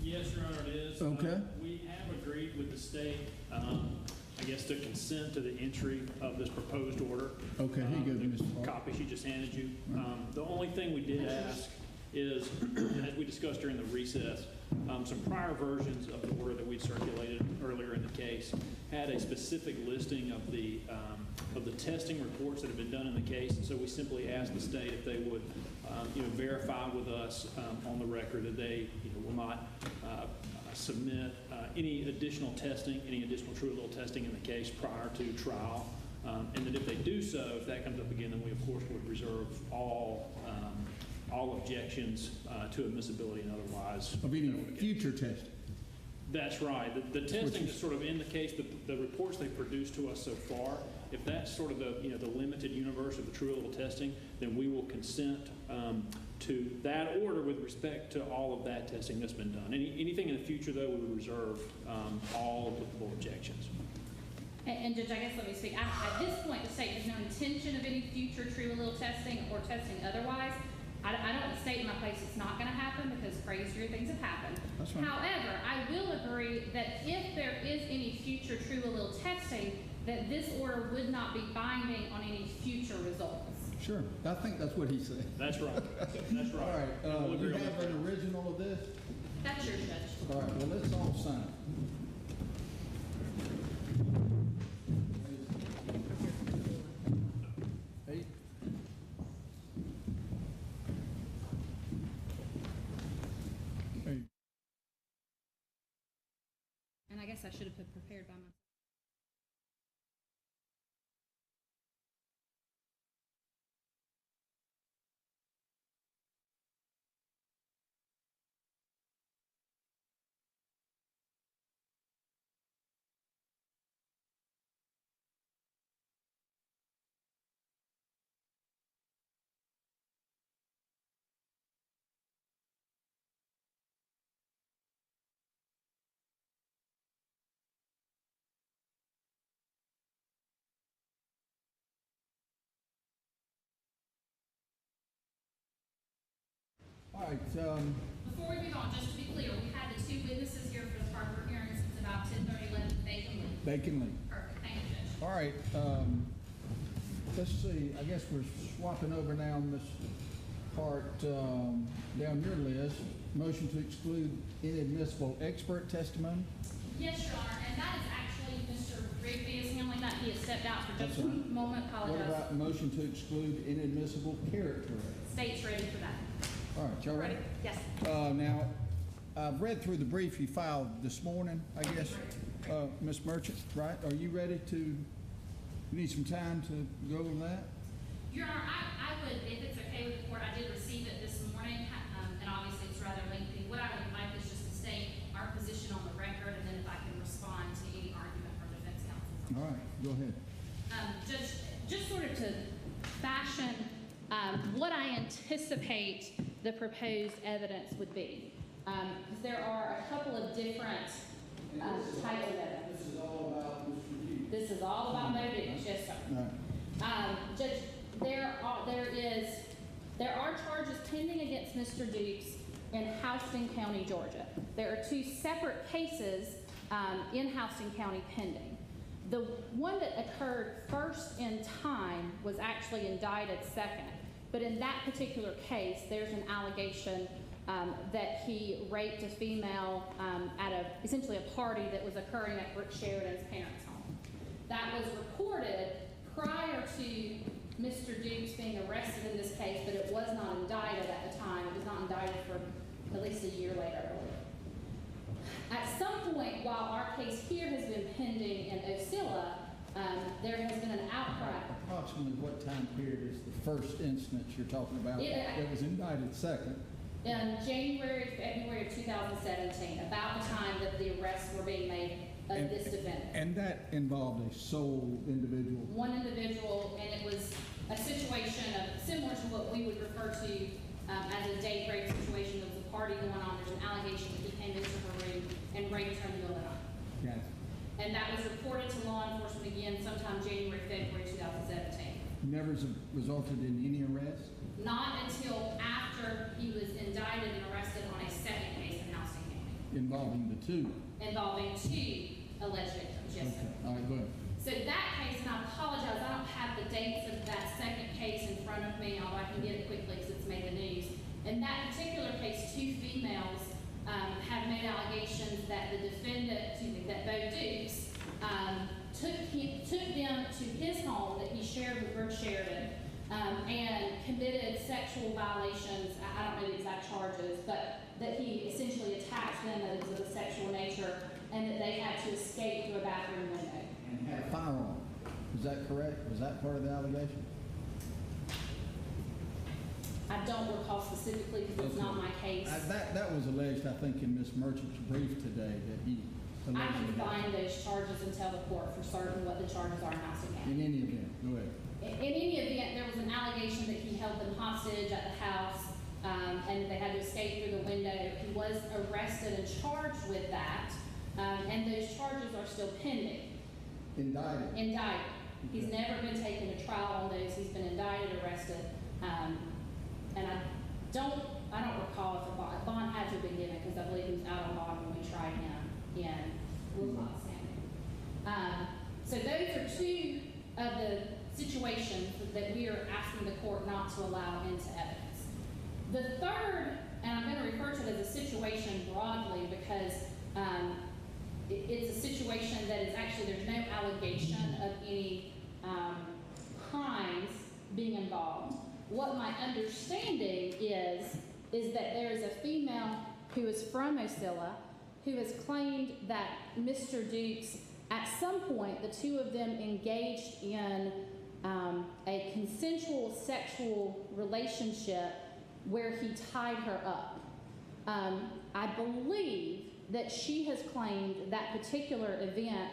Yes, Your Honor, it is. Okay. We have agreed with the state, I guess, to consent to the entry of this proposed order. Okay, here you go, The Mr. Park. copy she just handed you. The only thing we did ask is, as we discussed during the recess, some prior versions of the order that we'd circulated earlier in the case had a specific listing of the testing reports that have been done in the case. And so we simply asked the state if they would, verify with us on the record that they, will not submit any additional testing, any additional true or little testing in the case prior to trial. And that if they do so, if that comes up again, then we of course would reserve all objections to admissibility and otherwise. Of any future testing? That's right. The testing is sort of in the case, but the reports they produced to us so far, if that's sort of the limited universe of the true or little testing, then we will consent to that order with respect to all of that testing that's been done. Anything in the future, though, we would reserve all applicable objections. And Judge, I guess let me speak. At this point, the state has no intention of any future true or little testing or testing otherwise. I don't want to state in my place it's not going to happen because crazier things have happened. That's right. However, I will agree that if there is any future true or little testing, that this order would not be binding on any future results. Sure, I think that's what he said. That's right. That's right. All right, We'll do you agree on have that. an original of this? That's yours, Judge. All right, well, let's all sign it. Eight. Hey. And I guess I should have been prepared by myself. All right, Before we move on, just to be clear, we had the two witnesses here for the Parker hearing since about 10:30, 11. They can leave. they can leave. Perfect. Thank you, Judge. All right, let's see, I guess we're swapping over now, Ms. Hart, down your list. Motion to exclude inadmissible expert testimony. Yes, Your Honor, and that is actually Mr. Rigby is handling that. He has stepped out for just That's a all right. moment. What Apologize. about motion to exclude inadmissible character? State's ready for that. All right, y'all ready? Yes. Now, I've read through the brief you filed this morning, I guess. Ms. Merchant, right? Are you ready to, you need some time to go over that? Your Honor, I would, if it's okay with the court, I did receive it this morning, and obviously it's rather lengthy. What I would like is just to state our position on the record, and then if I can respond to any argument from defense counsel. All right, go ahead. Just sort of to fashion what I anticipate the proposed evidence would be. Because there are a couple of different types of evidence. This is all about Mr. Hughes. This is all about motor vehicles, yes, sir. All right. Judge, there are charges pending against Mr. Dukes in Houston County, Georgia. There are two separate cases in Houston County pending. The one that occurred first in time was actually indicted second. But in that particular case, there's an allegation that he raped a female at essentially a party that was occurring at Brooke Sheridan's parents' home. That was reported prior to Mr. Dukes being arrested in this case, but it was not indicted at the time. It was not indicted for at least a year later, I believe. At some point, while our case here has been pending in Ocilla, there has been an outcry. Approximately what time period is the first instance you're talking about Yeah. that was indicted second? In January, February of 2017, about the time that the arrests were being made of this defendant. And that involved a sole individual? One individual, and it was a situation of, similar to what we would refer to as a date rape situation. There was a party going on, there's an allegation that he came into her room and raped her in the middle of the night. Yes. And that was reported to law enforcement again sometime January, February 2017. Never resulted in any arrest? Not until after he was indicted and arrested on a second case in Houston County, Involving the two? involving two alleged victims, yes, sir. Okay, all right, go ahead. So that case, and I apologize, I don't have the dates of that second case in front of me, although I can get it quickly because it's made the news. In that particular case, two females have made allegations that the defendant, that Bo Dukes, took them to his home that he shared with Brooke Sheridan, and committed sexual violations. I don't know the exact charges, but that he essentially attacked them that it was of a sexual nature, and that they had to escape through a bathroom window. And had a firearm. Is that correct? Was that part of the allegation? I don't recall specifically because it's not my case. That was alleged, I think, in Ms. Merchant's brief today, that he I can allegedly. find those charges and tell the court for certain what the charges are in Houston County. In any event, go ahead. In any event, there was an allegation that he held them hostage at the house, and they had to escape through the window. He was arrested and charged with that, and those charges are still pending. Indicted? Indicted. He's Okay. never been taken to trial on those. He's been indicted, arrested, and I don't recall if a bond had to have been given because I believe he was out on bond when we tried him in Woodlawn Standing. So those are two of the situations that we are asking the court not to allow into evidence. The third, and I'm going to refer to it as a situation broadly because it's a situation that is actually, there's no allegation of any crimes being involved. What my understanding is that there is a female who is from Ocilla who has claimed that Mr. Dukes, at some point, the two of them engaged in a consensual sexual relationship where he tied her up. I believe that she has claimed that particular event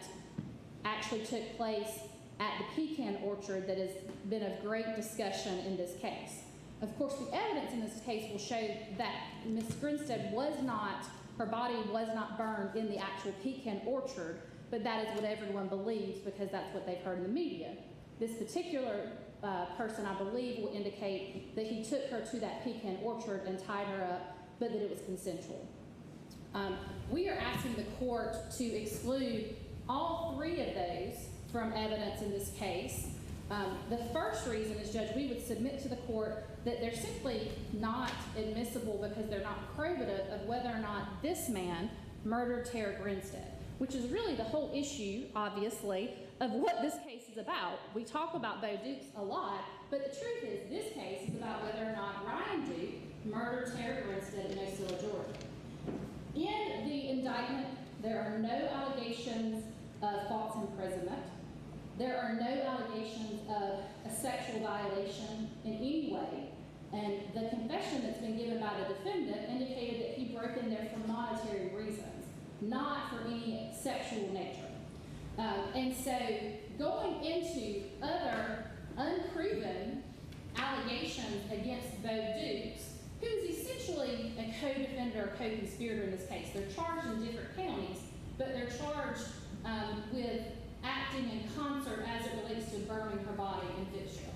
actually took place at the pecan orchard that has been of great discussion in this case. Of course, the evidence in this case will show that Ms. Grinstead her body was not burned in the actual pecan orchard, but that is what everyone believes because that's what they've heard in the media. This particular person, I believe, will indicate that he took her to that pecan orchard and tied her up, but that it was consensual. We are asking the court to exclude all three of those from evidence in this case. The first reason is, Judge, we would submit to the court that they're simply not admissible because they're not probative of whether or not this man murdered Tara Grinstead, which is really the whole issue, obviously, of what this case is about. We talk about Bo Dukes a lot, but the truth is this case is about whether or not Ryan Duke murdered Tara Grinstead in Ocilla, Georgia. In the indictment, there are no allegations of false imprisonment. There are no allegations of a sexual violation in any way, and the confession that's been given by the defendant indicated that he broke in there for monetary reasons, not for any sexual nature. And so going into other unproven allegations against Bo Dukes, who is essentially a co-defendant or co-conspirator in this case. They're charged in different counties, but they're charged with acting in concert as it relates to burning her body in Vitriol.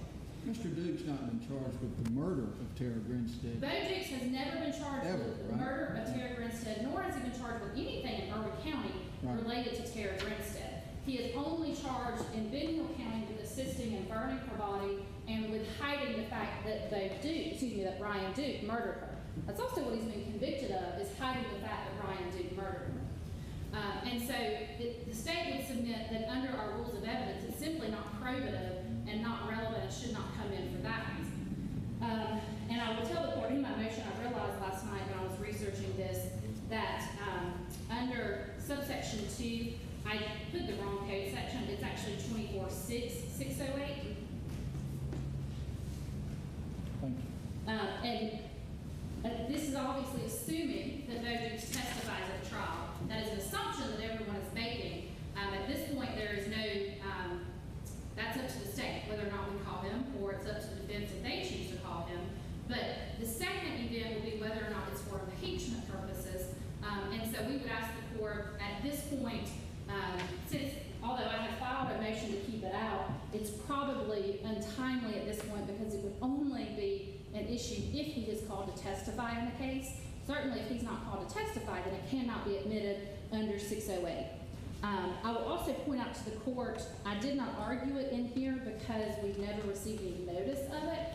Mr. Duke's not been charged with the murder of Tara Grinstead. Bo Dukes has never been charged with the murder of Tara Grinstead, nor has he been charged with anything in Irwin County related to Tara Grinstead. He is only charged in Bentonville County with assisting in burning her body and with hiding the fact that that Ryan Duke murdered her. That's also what he's been convicted of, is hiding the fact that Ryan Duke murdered her. And so the state would submit that under our rules of evidence, it's simply not probative and not relevant and should not come wording my motion, I realized last night when I was researching this that under subsection 2, I put the wrong code section. It's actually 24-608. Thank you. And this is obviously assuming that Bowden testifies at trial. That is an assumption that everyone is making. At this point, there is no, that's up to the state, whether or not we call him, or it's up to the defense if they choose to call him. But the second event will be whether or not it's for impeachment purposes. And so we would ask the court at this point, since, although I have filed a motion to keep it out, it's probably untimely at this point because it would only be an issue if he is called to testify in the case. Certainly if he's not called to testify, then it cannot be admitted under 608. I will also point out to the court, I did not argue it in here because we've never received any notice of it.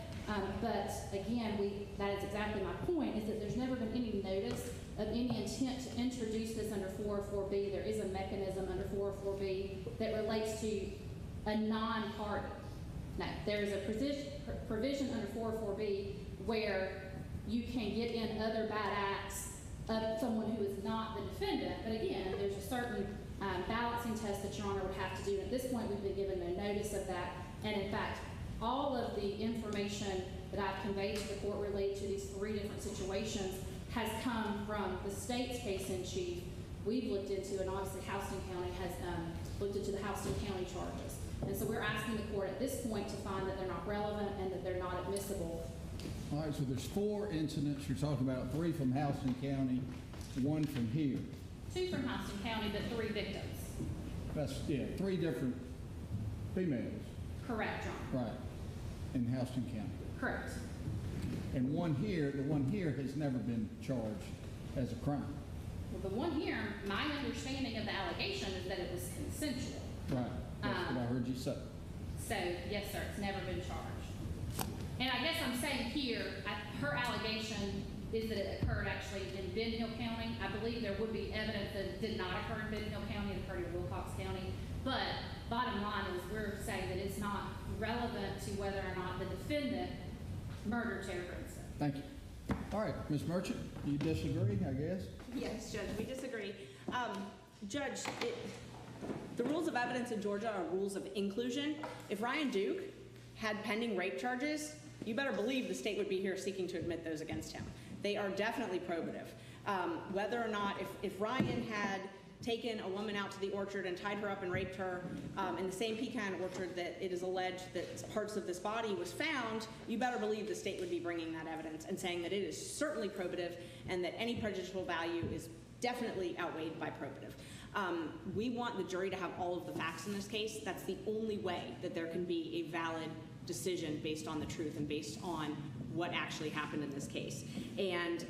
But again, that is exactly my point, is that there's never been any notice of any intent to introduce this under 404B. There is a mechanism under 404B that relates to a non-party. Now, there is a provision under 404B where you can get in other bad acts of someone who is not the defendant. But again, there's a certain balancing test that Your Honor would have to do. At this point, we've been given no notice of that. And in fact, all of the information that I've conveyed to the court related to these 3 different situations has come from the state's case in chief. We've looked into, and obviously Houston County has looked into the Houston County charges. And so we're asking the court at this point to find that they're not relevant and that they're not admissible. All right, so there's 4 incidents you're talking about, 3 from Houston County, 1 from here. 2 from Houston County, but 3 victims. That's, 3 different females. Correct, Your Honor. Right, in Houston County. Correct. And the one here has never been charged as a crime. Well, the one here, my understanding of the allegation is that it was consensual. Right, that's what I heard you say. So, yes, sir, it's never been charged. And I guess I'm saying here, her allegation is that it occurred actually in Ben Hill County. I believe there would be evidence that it did not occur in Ben Hill County, it occurred in Wilcox County. But bottom line is we're saying that it's not relevant to whether or not the defendant murdered Terry Grinstead. Thank you. All right, Ms. Merchant, you disagree, I guess? Yes, Judge, we disagree. Judge, the rules of evidence in Georgia are rules of inclusion. If Ryan Duke had pending rape charges, you better believe the state would be here seeking to admit those against him. They are definitely probative. Whether or not, if Ryan had taken a woman out to the orchard and tied her up and raped her in the same pecan orchard that it is alleged that parts of this body was found, you better believe the state would be bringing that evidence and saying that it is certainly probative and that any prejudicial value is definitely outweighed by probative. We want the jury to have all of the facts in this case. That's the only way that there can be a valid decision based on the truth and based on what actually happened in this case. And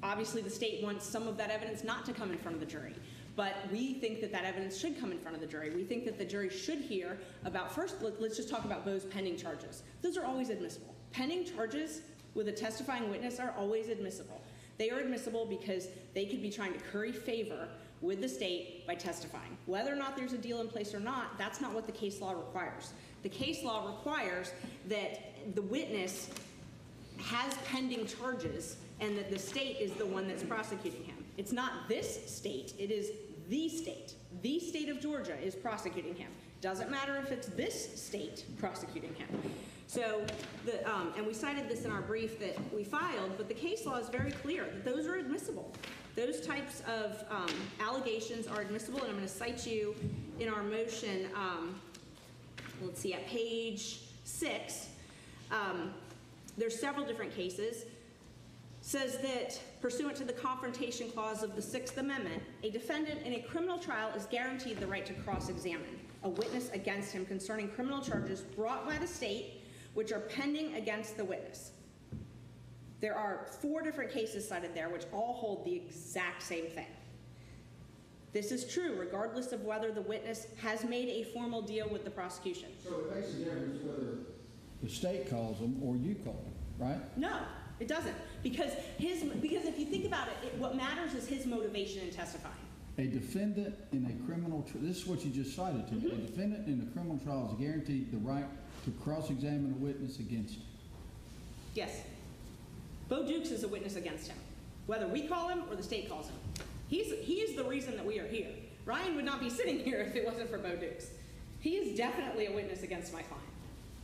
obviously the state wants some of that evidence not to come in front of the jury, but we think that that evidence should come in front of the jury. We think that the jury should hear about, first, let's just talk about Bo's pending charges. Those are always admissible. Pending charges with a testifying witness are always admissible. They are admissible because they could be trying to curry favor with the state by testifying. Whether or not there's a deal in place or not, that's not what the case law requires. The case law requires that the witness has pending charges and that the state is the one that's prosecuting him. It's not this state, it is the state. The state of Georgia is prosecuting him. Doesn't matter if it's this state prosecuting him. So, and we cited this in our brief that we filed, but the case law is very clear that those are admissible. Those types of allegations are admissible, and I'm going to cite you in our motion, let's see, at page 6. There's several different cases. Says that, pursuant to the Confrontation Clause of the 6th Amendment, a defendant in a criminal trial is guaranteed the right to cross-examine a witness against him concerning criminal charges brought by the state, which are pending against the witness. There are 4 different cases cited there which all hold the exact same thing. This is true regardless of whether the witness has made a formal deal with the prosecution. So it makes a difference whether the state calls them or you call them, right? No, it doesn't. Because if you think about it, what matters is his motivation in testifying. A defendant in a criminal trial, this is what you just cited to me. A defendant in a criminal trial is guaranteed the right to cross-examine a witness against him. Yes. Bo Dukes is a witness against him, whether we call him or the state calls him. He is the reason that we are here. Ryan would not be sitting here if it wasn't for Bo Dukes. He is definitely a witness against my client.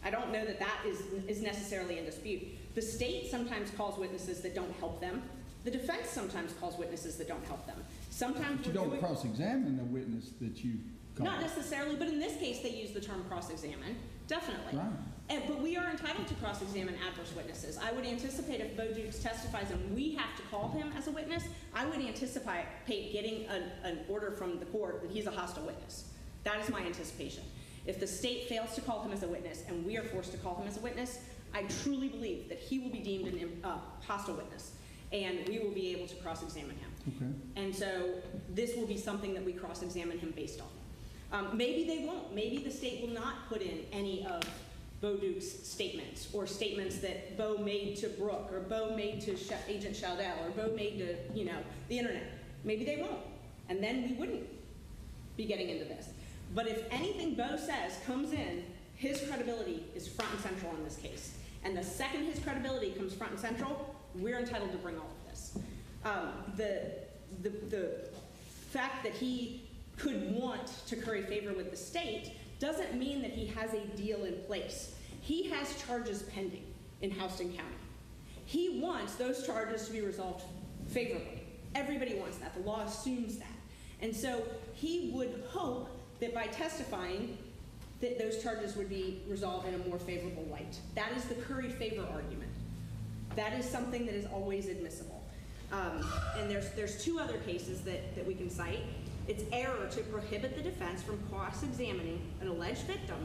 I don't know that that is necessarily in dispute. The state sometimes calls witnesses that don't help them. The defense sometimes calls witnesses that don't help them. Sometimes But you don't cross-examine a witness that you call. Not necessarily, but in this case, they use the term cross-examine, definitely. Right. But we are entitled to cross-examine adverse witnesses. I would anticipate if Bo Dukes testifies and we have to call him as a witness, I would anticipate getting an order from the court that he's a hostile witness. That is my anticipation. If the state fails to call him as a witness and we are forced to call him as a witness, I truly believe that he will be deemed a hostile witness and we will be able to cross-examine him. Okay. And so this will be something that we cross-examine him based on. Maybe they won't. Maybe the state will not put in any of Bo Dukes' statements or statements that Bo made to Brooke or Bo made to Agent Sheldell or Bo made to, the internet. Maybe they won't. And then we wouldn't be getting into this. But if anything Bo says comes in, his credibility is front and central in this case. And the second his credibility comes front and central, we're entitled to bring all of this. The fact that he could want to curry favor with the state doesn't mean that he has a deal in place. He has charges pending in Houston County. He wants those charges to be resolved favorably. Everybody wants that. The law assumes that. And so he would hope that by testifying that those charges would be resolved in a more favorable light. That is the curried favor argument. That is something that is always admissible. And there's two other cases that we can cite. It's error to prohibit the defense from cross-examining an alleged victim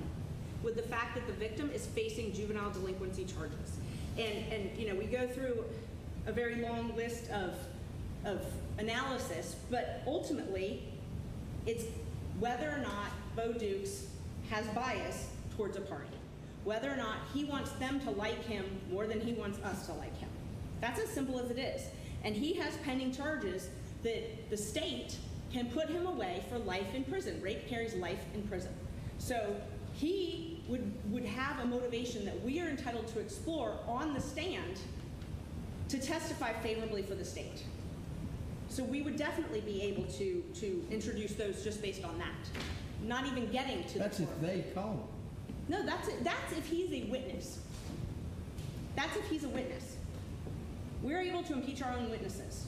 with the fact that the victim is facing juvenile delinquency charges. And we go through a very long list of analysis, but ultimately it's whether or not Bo Dukes has bias towards a party, whether or not he wants them to like him more than he wants us to like him. That's as simple as it is. And he has pending charges that the state can put him away for life in prison. Rape carries life in prison. So he would have a motivation that we are entitled to explore on the stand to testify favorably for the state. So we would definitely be able to introduce those just based on that. Not even getting to That's the if they call him. No, that's if he's a witness. That's if he's a witness. We're able to impeach our own witnesses.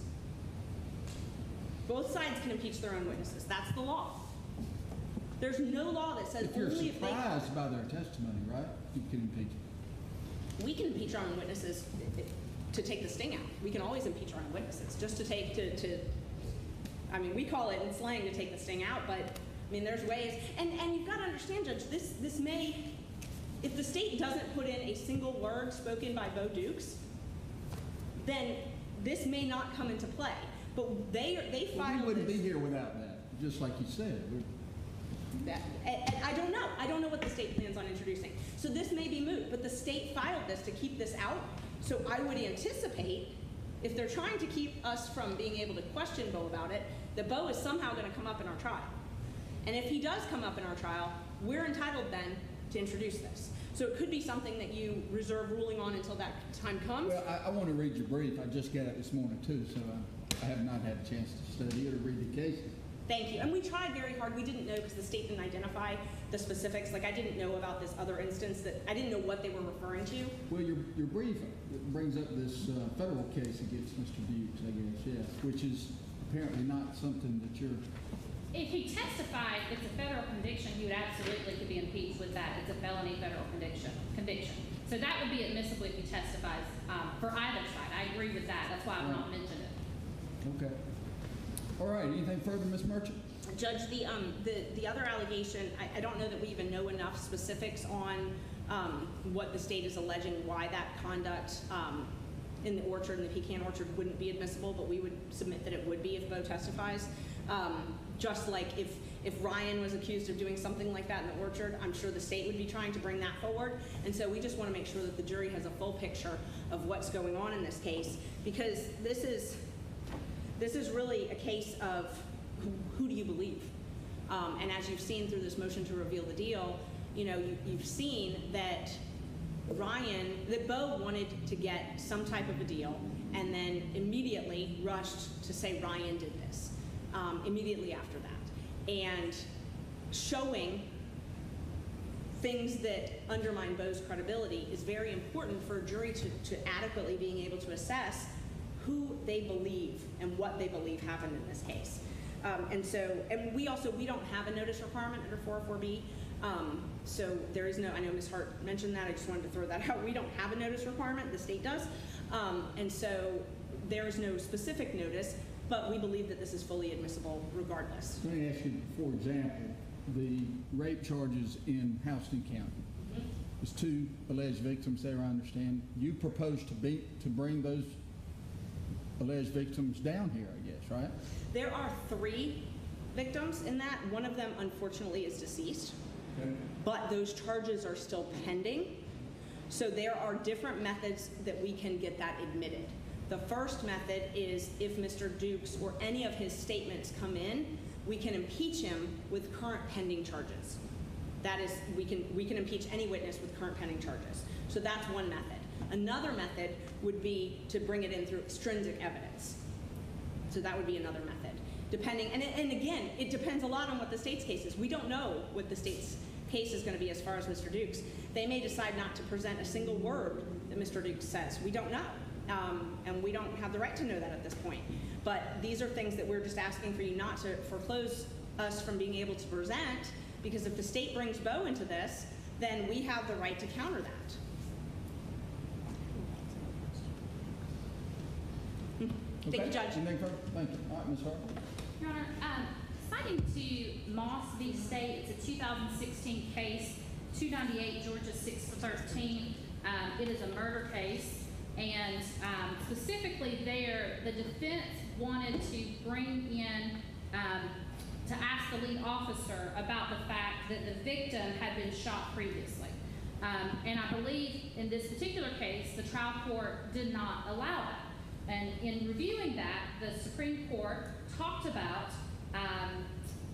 Both sides can impeach their own witnesses. That's the law. There's no law that says If you're only if they surprised by their testimony, right, you can impeach them. we can impeach our own witnesses to take the sting out. We can always impeach our own witnesses just to take I mean, we call it in slang to take the sting out, but I mean, there's ways. And you've got to understand, Judge, this may, if the state doesn't put in a single word spoken by Bo Dukes, then this may not come into play. But they filed We wouldn't this. be here without that, just like you said. And I don't know. I don't know what the state plans on introducing. So this may be moot, but the state filed this to keep this out. So I would anticipate, if they're trying to keep us from being able to question Bo about it, that Bo is somehow going to come up in our trial. And if he does come up in our trial, we're entitled then to introduce this. So it could be something that you reserve ruling on until that time comes. Well, I want to read your brief. I just got it this morning too, so I have not had a chance to study it or read the cases. Thank you. And we tried very hard. We didn't know because the state didn't identify the specifics. Like I didn't know about this other instance that I didn't know what they were referring to. Well, your brief brings up this federal case against Mr. Dukes, I guess, yes, which is apparently not something that you're... If he testified, it's a federal conviction, he would absolutely could be impeached with that. It's a felony federal conviction. So that would be admissible if he testifies for either side. I agree with that. That's why I've not mentioned it. Okay. All right, anything further, Ms. Merchant? Judge, the other allegation, I don't know that we even know enough specifics on what the state is alleging, why that conduct in the orchard, in the pecan orchard, wouldn't be admissible, but we would submit that it would be if Bo testifies. Just like if Ryan was accused of doing something like that in the orchard, I'm sure the state would be trying to bring that forward. And so we just want to make sure that the jury has a full picture of what's going on in this case, because this is really a case of who do you believe? And as you've seen through this motion to reveal the deal, you've seen that Bo wanted to get some type of a deal and then immediately rushed to say Ryan did this immediately after that. And showing things that undermine Bo's credibility is very important for a jury to adequately being able to assess who they believe and what they believe happened in this case. And we don't have a notice requirement under 404B. So there is no, I know Ms. Hart mentioned that, I just wanted to throw that out. We don't have a notice requirement, the state does. And so there is no specific notice, but we believe that this is fully admissible regardless. Let me ask you, for example, the rape charges in Houston County. There's 2 alleged victims there, I understand. You proposed to bring those alleged victims down here, I guess, right? There are 3 victims in that. One of them, unfortunately, is deceased. Okay. But those charges are still pending. So there are different methods that we can get that admitted. The first method is if Mr. Dukes or any of his statements come in, we can impeach him with current pending charges. That is, we can impeach any witness with current pending charges. So that's one method. Another method would be to bring it in through extrinsic evidence. So that would be another method. Depending, and again, it depends a lot on what the state's case is. We don't know what the state's case is going to be as far as Mr. Dukes. They may decide not to present a single word that Mr. Dukes says. We don't know. And we don't have the right to know that at this point. But these are things that we're just asking for you not to foreclose us from being able to present, because if the state brings Bo into this, then we have the right to counter that. Thank you, Judge. Anything further? Thank you. All right, Ms. Hart. Your Honor, citing to Moss v. State, it's a 2016 case, 298 Georgia 613. It is a murder case. And specifically there, the defense wanted to bring in, to ask the lead officer about the fact that the victim had been shot previously. And I believe in this particular case, the trial court did not allow that. And in reviewing that, the Supreme Court talked about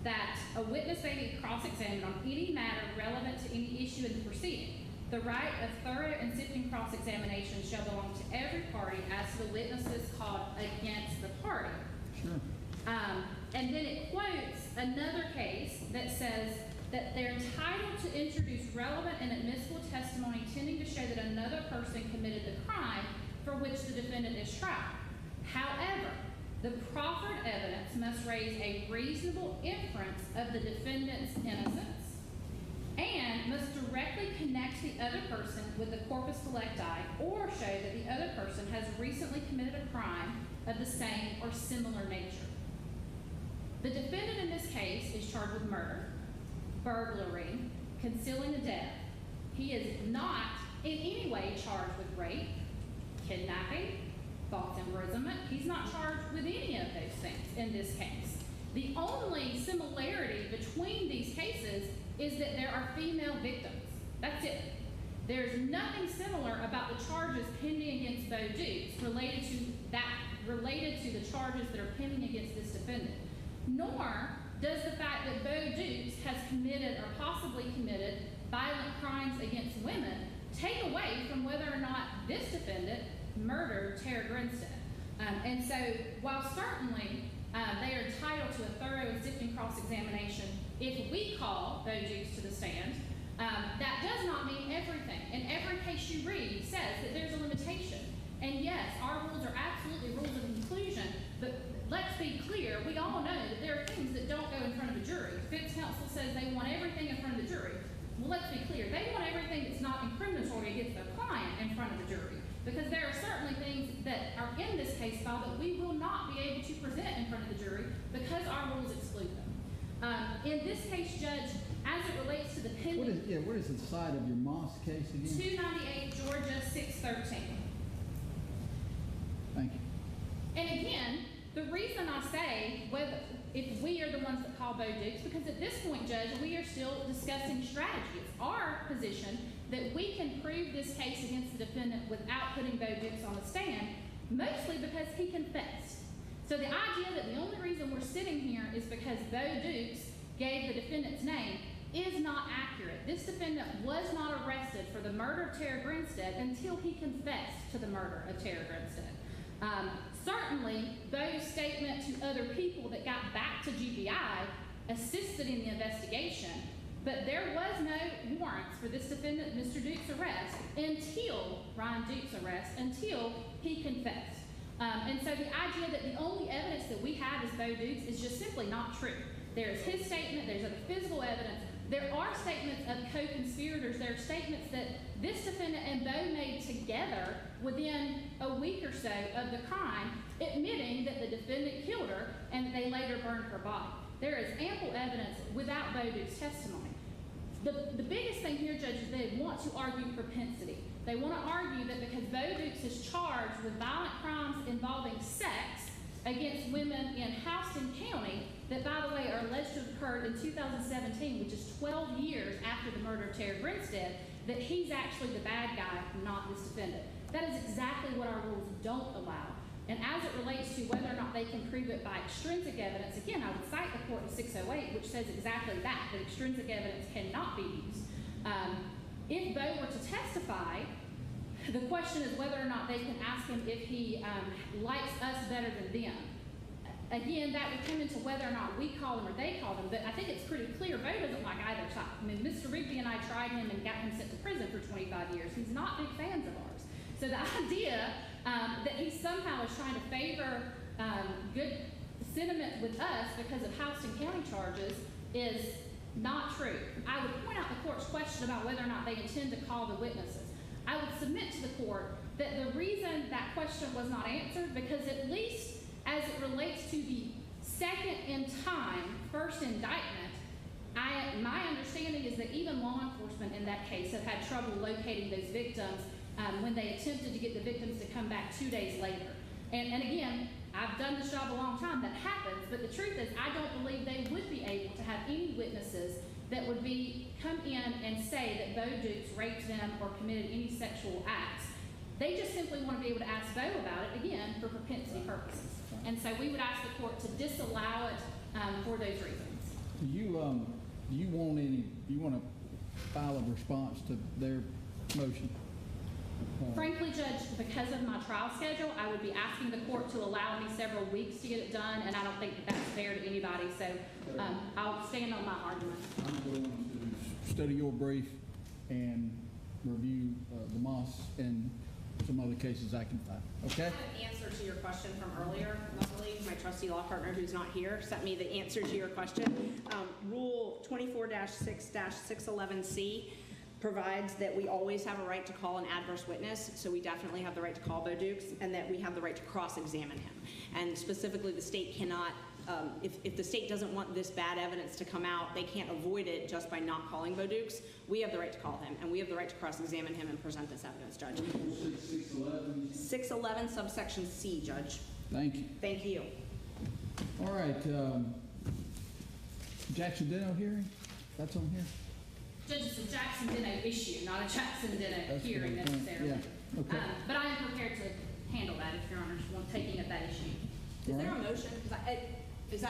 that a witness may be cross-examined on any matter relevant to any issue in the proceeding. The right of thorough and sifting cross-examination shall belong to every party as to the witnesses called against the party. Sure. And then it quotes another case that says that they're entitled to introduce relevant and admissible testimony tending to show that another person committed the crime for which the defendant is tried. However, the proffered evidence must raise a reasonable inference of the defendant's innocence and must directly connect the other person with the corpus delicti or show that the other person has recently committed a crime of the same or similar nature. The defendant in this case is charged with murder, burglary, concealing a death. He is not in any way charged with rape, kidnapping, false imprisonment. He's not charged with any of those things in this case. The only similarity between these cases is that there are female victims. That's it. There's nothing similar about the charges pending against Bo Dukes related to the charges that are pending against this defendant. Nor does the fact that Bo Dukes has committed or possibly committed violent crimes against women take away from whether or not this defendant murdered Tara Grinstead. And so while certainly they are entitled to a thorough and sifting cross-examination if we call Bo Dukes to the stand, that does not mean everything. And every case you read says that there's a limitation. And yes, our rules are absolutely rules of inclusion, but let's be clear, we all know that there are things that don't go in front of a jury. Defense counsel says they want everything in front of the jury. Well, let's be clear, they want everything that's not incriminatory against their client in front of the jury, because there are certainly things that are in this case file that we will not be able to present in front of the jury because our rules exclude them. In this case, Judge, as it relates to the pending... What is the side of your Moss case again? 298 Georgia 613. Thank you. And again, the reason I say if we are the ones that call Bo Dukes, because at this point, Judge, we are still discussing strategy. It's our position that we can prove this case against the defendant without putting Bo Dukes on the stand, mostly because he confessed. So the idea that the only reason we're sitting here is because Bo Dukes gave the defendant's name is not accurate. This defendant was not arrested for the murder of Tara Grinstead until he confessed to the murder of Tara Grinstead. Certainly, Bowden's statement to other people that got back to GBI assisted in the investigation, but there was no warrants for this defendant, Mr. Duke's arrest, until Ryan Duke's arrest, until he confessed. And so the idea that the only evidence that we have is Bo Duke's is just simply not true. There's his statement, there's other physical evidence, there are statements of co-conspirators, there are statements that this defendant and Bo made together within a week or so of the crime, admitting that the defendant killed her and they later burned her body. There is ample evidence without Bo Duke's testimony. The biggest thing here, Judge, is they want to argue propensity. They want to argue that because Bo Dukes is charged with violent crimes involving sex against women in Houston County, that, by the way, are alleged to have occurred in 2017, which is 12 years after the murder of Tara Grinstead, that he's actually the bad guy, not this defendant. That is exactly what our rules don't allow. And as it relates to whether or not they can prove it by extrinsic evidence, again, I would cite the court in 608, which says exactly that extrinsic evidence cannot be used. If Bo were to testify, the question is whether or not they can ask him if he likes us better than them. Again, that would come into whether or not we call him or they call him, but I think it's pretty clear Bo doesn't like either side. I mean, Mr. Rigby and I tried him and got him sent to prison for 25 years. He's not big fans of ours. So the idea that he somehow is trying to favor good sentiment with us because of Houston County charges is not true. I would point out the court's question about whether or not they intend to call the witnesses. I would submit to the court that the reason that question was not answered, because at least as it relates to the second in time first indictment, my understanding is that even law enforcement in that case have had trouble locating those victims when they attempted to get the victims to come back 2 days later. And again, I've done this job a long time, that happens, but the truth is I don't believe they would be able to have any witnesses that would come in and say that Bo Dukes raped them or committed any sexual acts. They just simply want to be able to ask Bo about it, again, for propensity purposes. And so we would ask the court to disallow it for those reasons. Do you want to file a response to their motion? Frankly, Judge, because of my trial schedule, I would be asking the court to allow me several weeks to get it done, and I don't think that that's fair to anybody, so I'll stand on my argument. I'm going to study your brief and review the Moss and some other cases I can find, okay? I have an answer to your question from earlier. Luckily, my trustee law partner who's not here sent me the answer to your question. Rule 24-6-611C provides that we always have a right to call an adverse witness, so we definitely have the right to call Bo Dukes, and that we have the right to cross-examine him. And specifically, the state cannot, if the state doesn't want this bad evidence to come out, they can't avoid it just by not calling Bo Dukes. We have the right to call him, and we have the right to cross-examine him and present this evidence, Judge. 611 subsection C, Judge. Thank you. Thank you. All right, Jackson Dino hearing, that's on here? Judge, it's a Jackson Dino issue, not a Jackson Dino hearing the point. necessarily. Yeah, okay. But I am prepared to handle that if Your Honors want taking up that issue. Is there a motion? Did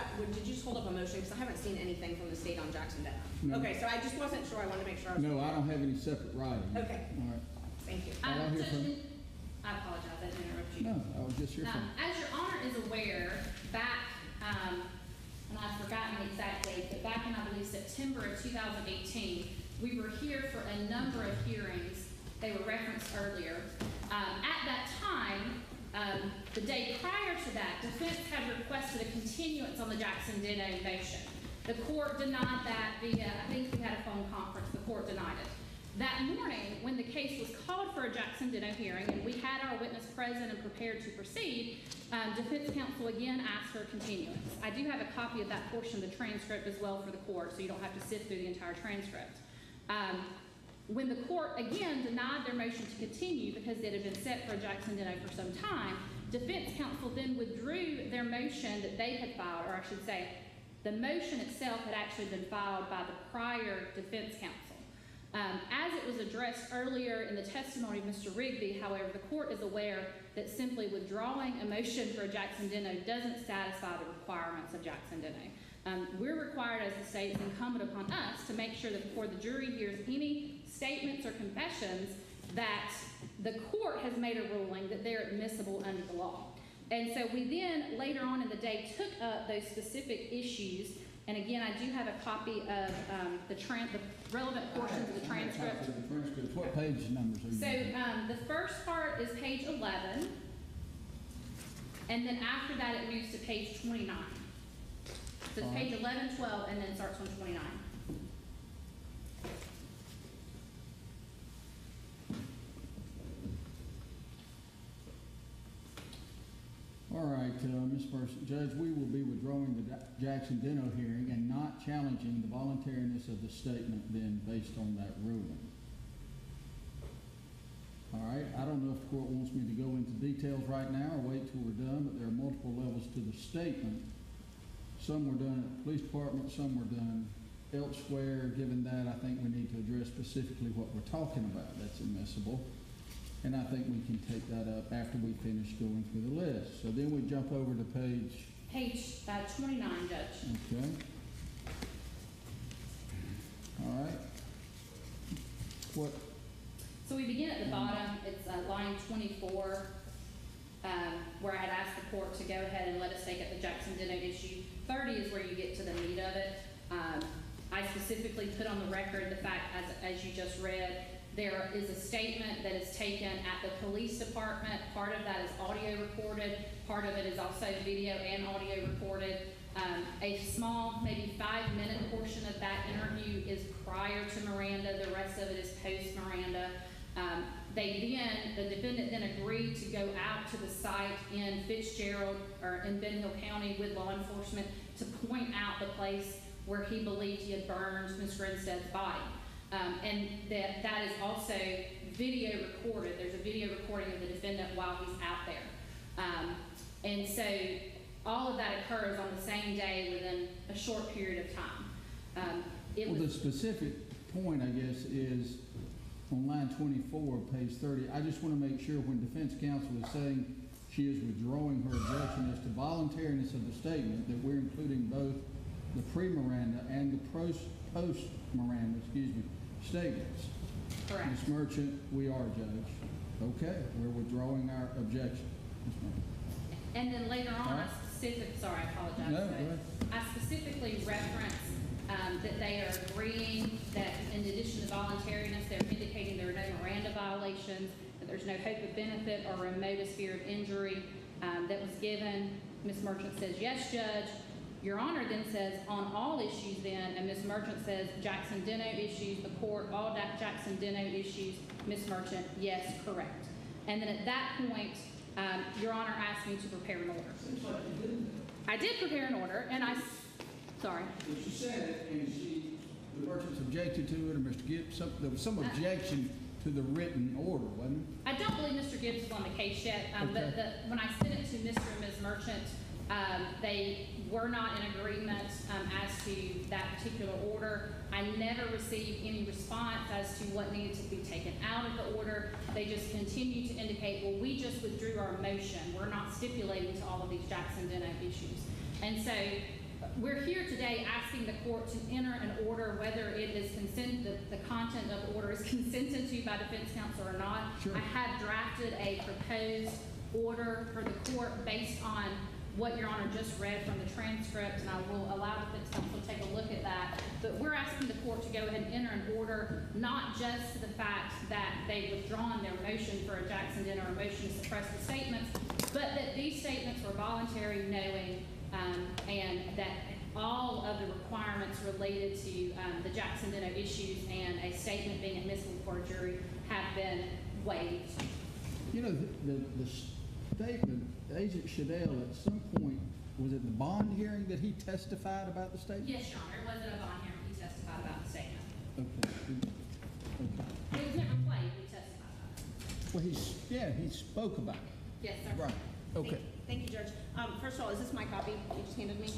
you just hold up a motion? Because I haven't seen anything from the state on Jackson Dino. No. Okay, so I just wasn't sure. I wanted to make sure I was. No, I don't have any separate writing. Okay. All right. Thank you. I'll hear from you. I apologize, I didn't interrupt you. No, I was just here from. As Your Honor is aware, back, and I've forgotten the exact date, but back in, I believe, September of 2018, we were here for a number of hearings. They were referenced earlier. At that time, the day prior to that, defense had requested a continuance on the Jackson Dino motion. The court denied that via, I think we had a phone conference, the court denied it. That morning, when the case was called for a Jackson Dino hearing and we had our witness present and prepared to proceed, defense counsel again asked for a continuance. I do have a copy of that portion of the transcript as well for the court, so you don't have to sift through the entire transcript. When the court again denied their motion to continue because it had been set for a Jackson Dino for some time, defense counsel then withdrew their motion that they had filed, or I should say, the motion itself had actually been filed by the prior defense counsel. As it was addressed earlier in the testimony of Mr. Rigby, however, the court is aware that simply withdrawing a motion for a Jackson Dino doesn't satisfy the requirements of Jackson Dino. We're required as the state, it's incumbent upon us to make sure that before the jury hears any statements or confessions, that the court has made a ruling that they're admissible under the law. And so we then, later on in the day, took up those specific issues. And again, I do have a copy of the relevant portions of the transcript. What page numbers are you So using? the first part is page 11. And then after that, it moves to page 29. So it's page 11, 12, and then starts on 29. All right, Ms. Person, Judge, we will be withdrawing the Jackson-Deno hearing and not challenging the voluntariness of the statement then based on that ruling. All right, I don't know if the court wants me to go into details right now or wait till we're done, but there are multiple levels to the statement. Some were done at the police department, some were done elsewhere. Given that, I think we need to address specifically what we're talking about that's admissible. And I think we can take that up after we finish going through the list. So then we jump over to page 29, Judge. Okay. All right. What? So we begin at the bottom. It's line 24, where I had asked the court to go ahead and let us take up the Jackson-Deno issue. 30 is where you get to the meat of it. I specifically put on the record the fact, as you just read, there is a statement that is taken at the police department. Part of that is audio recorded. Part of it is also video and audio recorded. A small, maybe 5-minute portion of that interview is prior to Miranda. The rest of it is post-Miranda. The defendant then agreed to go out to the site in Fitzgerald or in Ben Hill County with law enforcement to point out the place where he believed he had burned Ms. Grinstead's body. And that is also video recorded. There's a video recording of the defendant while he's out there. And so all of that occurs on the same day within a short period of time. The specific point, I guess, is on line 24, page 30. I just want to make sure when defense counsel is saying she is withdrawing her objection as to voluntariness of the statement, that we're including both the pre-Miranda and the post-Miranda, statements. Correct. Ms. Merchant, we are, Judge. Okay, we're withdrawing our objection. And then later on, Right. I apologize. No, but go ahead. I specifically reference that they are agreeing that in addition to voluntariness, they're indicating there are no Miranda violations, that there's no hope of benefit or remotest fear of injury that was given. Ms. Merchant says, yes, Judge. Your Honor then says, on all issues then, and Ms. Merchant says, Jackson-Deno issues, the court, all Jackson-Deno issues, Ms. Merchant, yes, correct. And then at that point, Your Honor asked me to prepare an order. Seems like you didn't. I did prepare an order, and sorry. She said it, and the merchants objected to it, or Mr. Gibbs, there was some objection to the written order, wasn't I don't believe Mr. Gibbs is on the case yet, Okay. but when I sent it to Mr. and Ms. Merchant, they were not in agreement as to that particular order. I never received any response as to what needed to be taken out of the order. They just continued to indicate, well, we just withdrew our motion. We're not stipulating to all of these Jackson-Deno issues. And so we're here today asking the court to enter an order, whether it is the content of the order is consented to by defense counsel or not. Sure. I have drafted a proposed order for the court based on what Your Honor just read from the transcript, and I will allow defense counsel to take a look at that. But we're asking the court to go ahead and enter an order, not just to the fact that they've withdrawn their motion for a Jackson-Deno or motion to suppress the statements, but that these statements were voluntary, knowing, and that all of the requirements related to the Jackson-Deno issues and a statement being admissible for a jury have been waived. You know, the statement, Agent Schwalls, at some point, was it the bond hearing that he testified about the statement? Yes, Your Honor, it wasn't a bond hearing. He testified about the statement. Okay. It was never played. We testified about it. Well, he spoke about it. Yes, sir. Right. Okay. Thank you, Judge. First of all, is this my copy you just handed me?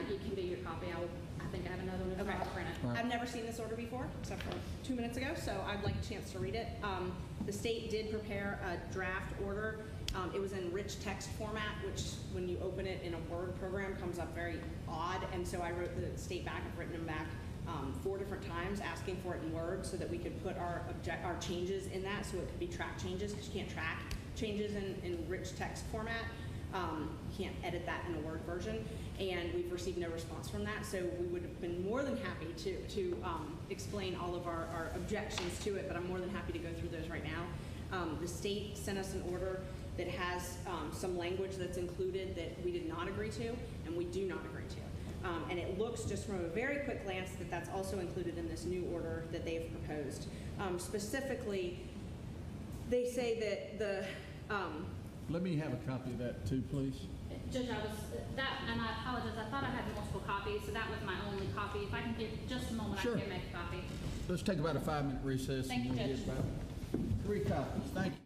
It can be your copy. I think I have another one. Okay. I'll print it. Right. I've never seen this order before, except for 2 minutes ago, so I'd like a chance to read it. The state did prepare a draft order. It was in rich text format, which when you open it in a Word program comes up very odd, and so I wrote the state back, I've written them back 4 different times, asking for it in Word so that we could put our changes in that, so it could be track changes, because you can't track changes in rich text format. You can't edit that in a Word version, and we've received no response from that, so we would have been more than happy to explain all of our objections to it, but I'm more than happy to go through those right now. The state sent us an order that has some language that's included that we did not agree to, and we do not agree to. And it looks just from a very quick glance that that's also included in this new order that they've proposed. Specifically, they say that the Let me have a copy of that too, please. Judge, and I apologize, I thought I had multiple copies, so that was my only copy. If I can give just a moment, Sure. I can make a copy. Let's take about a 5-minute recess. Thank and you, we'll Judge. get about 3 copies. Thank you.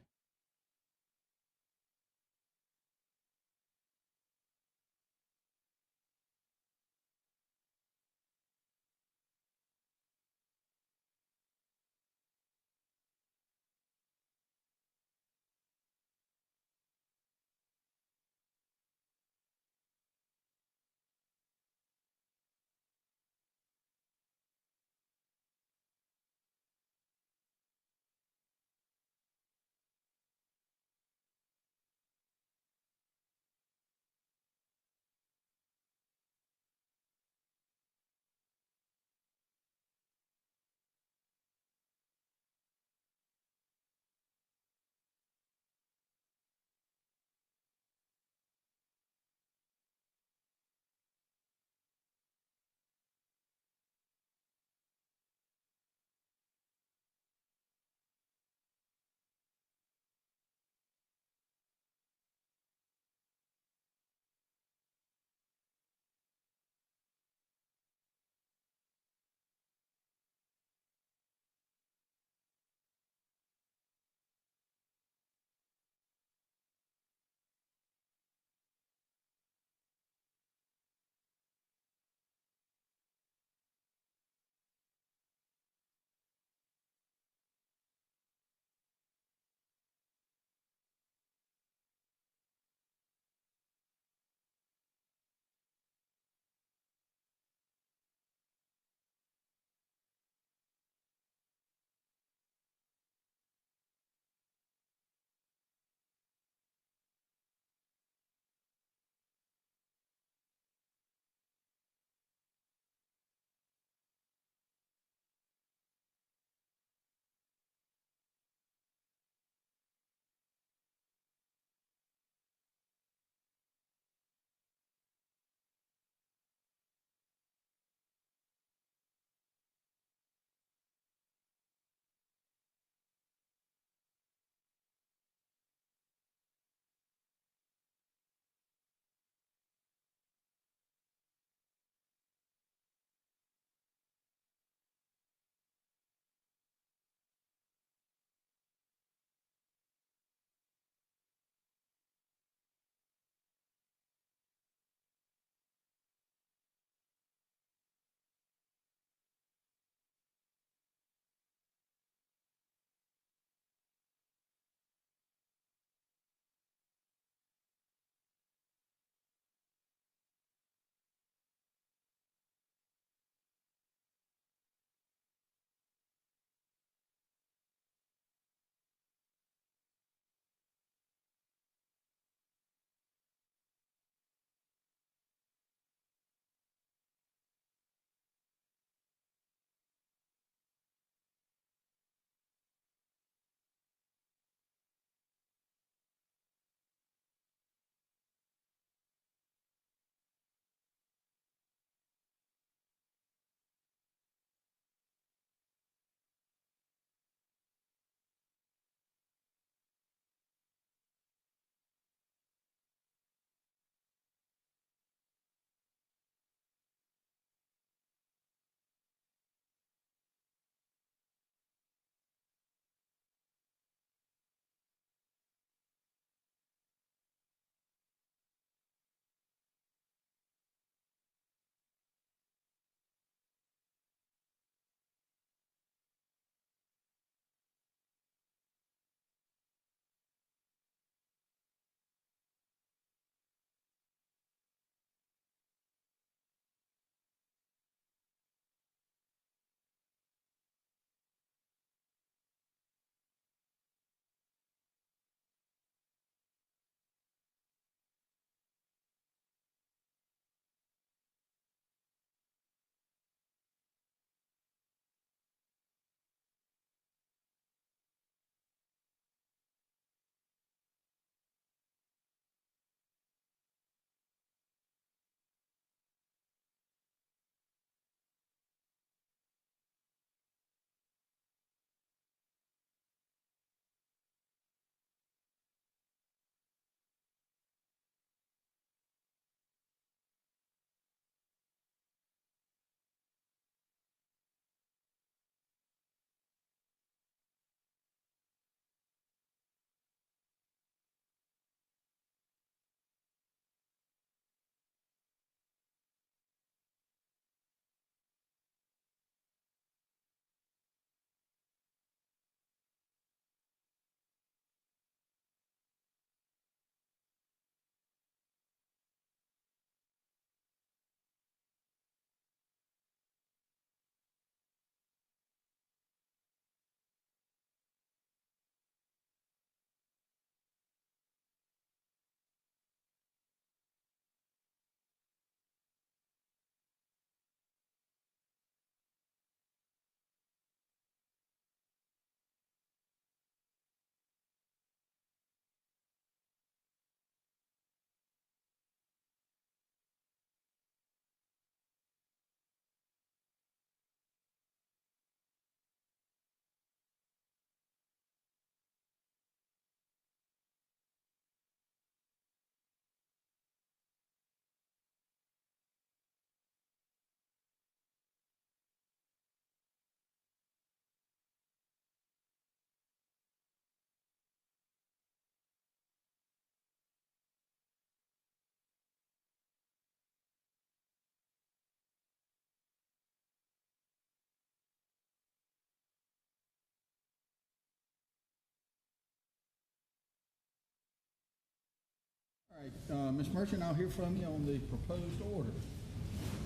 All right, Ms. Merchant, I'll hear from you on the proposed order.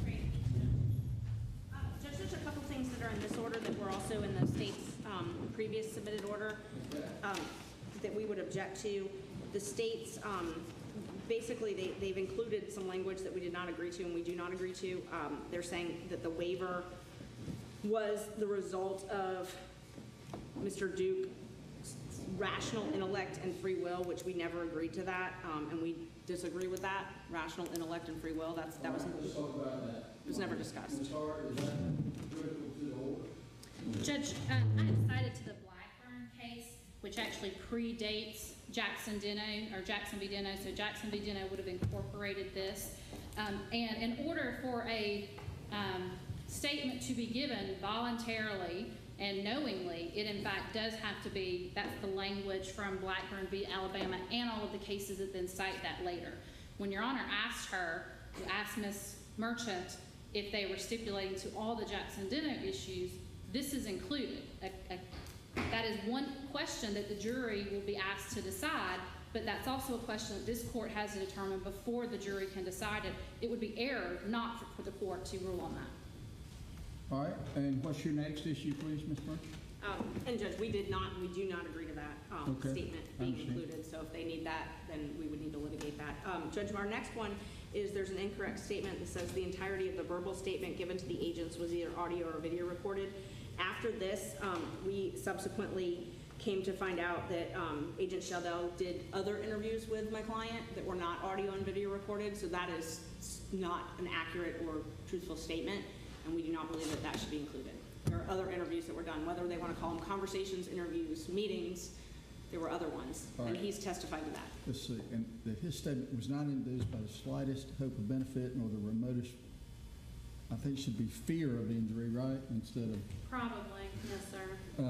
Great. Judge, there's a couple things that are in this order that were also in the state's previous submitted order that we would object to. The states, basically, they've included some language that we did not agree to and we do not agree to. They're saying that the waiver was the result of Mr. Duke's rational intellect and free will, which we never agreed to that, and we disagree with that. Rational intellect and free will, that was Let's talk about that. it was never discussed. Ms. Hart, is that critical to the order? Judge, I had cited to the Blackburn case, which actually predates Jackson v. Deno, so Jackson v. Deno would have incorporated this. And in order for a statement to be given voluntarily and knowingly, it in fact does have to be, that's the language from Blackburn v. Alabama and all of the cases that then cite that later. When Your Honor asked Ms. Merchant if they were stipulating to all the Jackson-Deno issues, this is included. That is one question that the jury will be asked to decide, but that's also a question that this court has to determine before the jury can decide it. It would be error not for the court to rule on that. All right, and what's your next issue, please, Ms. Merchant? And Judge, we do not agree to that Okay, statement I being understand. included, so if they need that, then we would need to litigate that. Judge, our next one is there's an incorrect statement that says the entirety of the verbal statement given to the agents was either audio or video recorded. After this, we subsequently came to find out that Agent Sheldell did other interviews with my client that were not audio and video recorded, so that is not an accurate or truthful statement, and we do not believe that that should be included. There are other interviews that were done, whether they want to call them conversations, interviews, meetings, there were other ones, All and right. he's testified to that. Let's see, and that his statement was not induced by the slightest hope of benefit nor the remotest, I think it should be fear of injury, right, instead of Probably, yes, sir.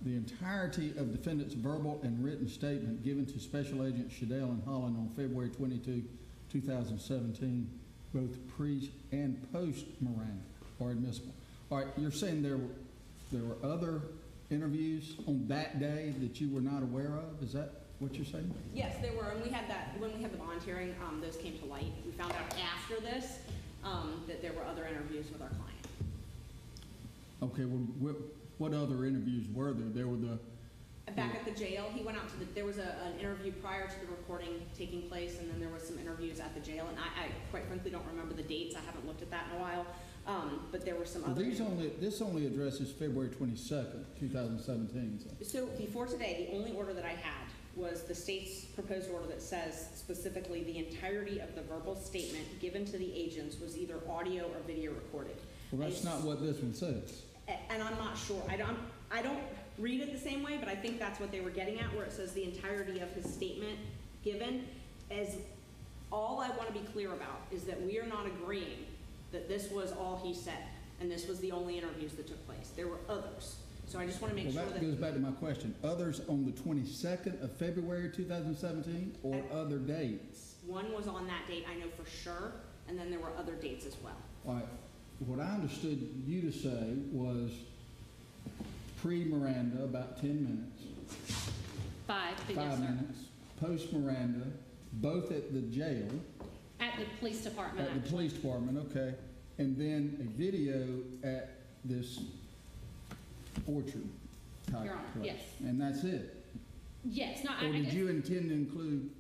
the entirety of defendant's verbal and written statement given to Special Agent Shadell and Holland on February 22, 2017, both pre and post Miranda are admissible. All right, you're saying there were other interviews on that day that you were not aware of? Is that what you're saying? Yes, there were, and we had that, when we had the bond hearing, those came to light. We found out after this that there were other interviews with our client. Okay, well, what other interviews were there? There were the... Back at the jail, he went out to there was an interview prior to the recording taking place, and then there was some interviews at the jail, and I quite frankly don't remember the dates. I haven't looked at that in a while, but there were some other... This only addresses February 22nd, 2017. So before today, the only order that I had was the state's proposed order that says specifically the entirety of the verbal statement given to the agents was either audio or video recorded. Well, that's not what this one says. And I'm not sure. I don't read it the same way, but I think that's what they were getting at, where it says the entirety of his statement given. As all I want to be clear about is that we are not agreeing that this was all he said, and this was the only interviews that took place. There were others. So I just want to make sure that goes back to my question. Others on the 22nd of February 2017 or other dates? One was on that date, I know for sure, and then there were other dates as well. All right. What I understood you to say was pre-Miranda, about 10 minutes. 5 5 minutes. Post-Miranda, both at the jail. At the police department. At the police department, okay. And then a video at this orchard type Your Honor, place. yes. And that's it? Yes, no, Or I did guess, you intend to include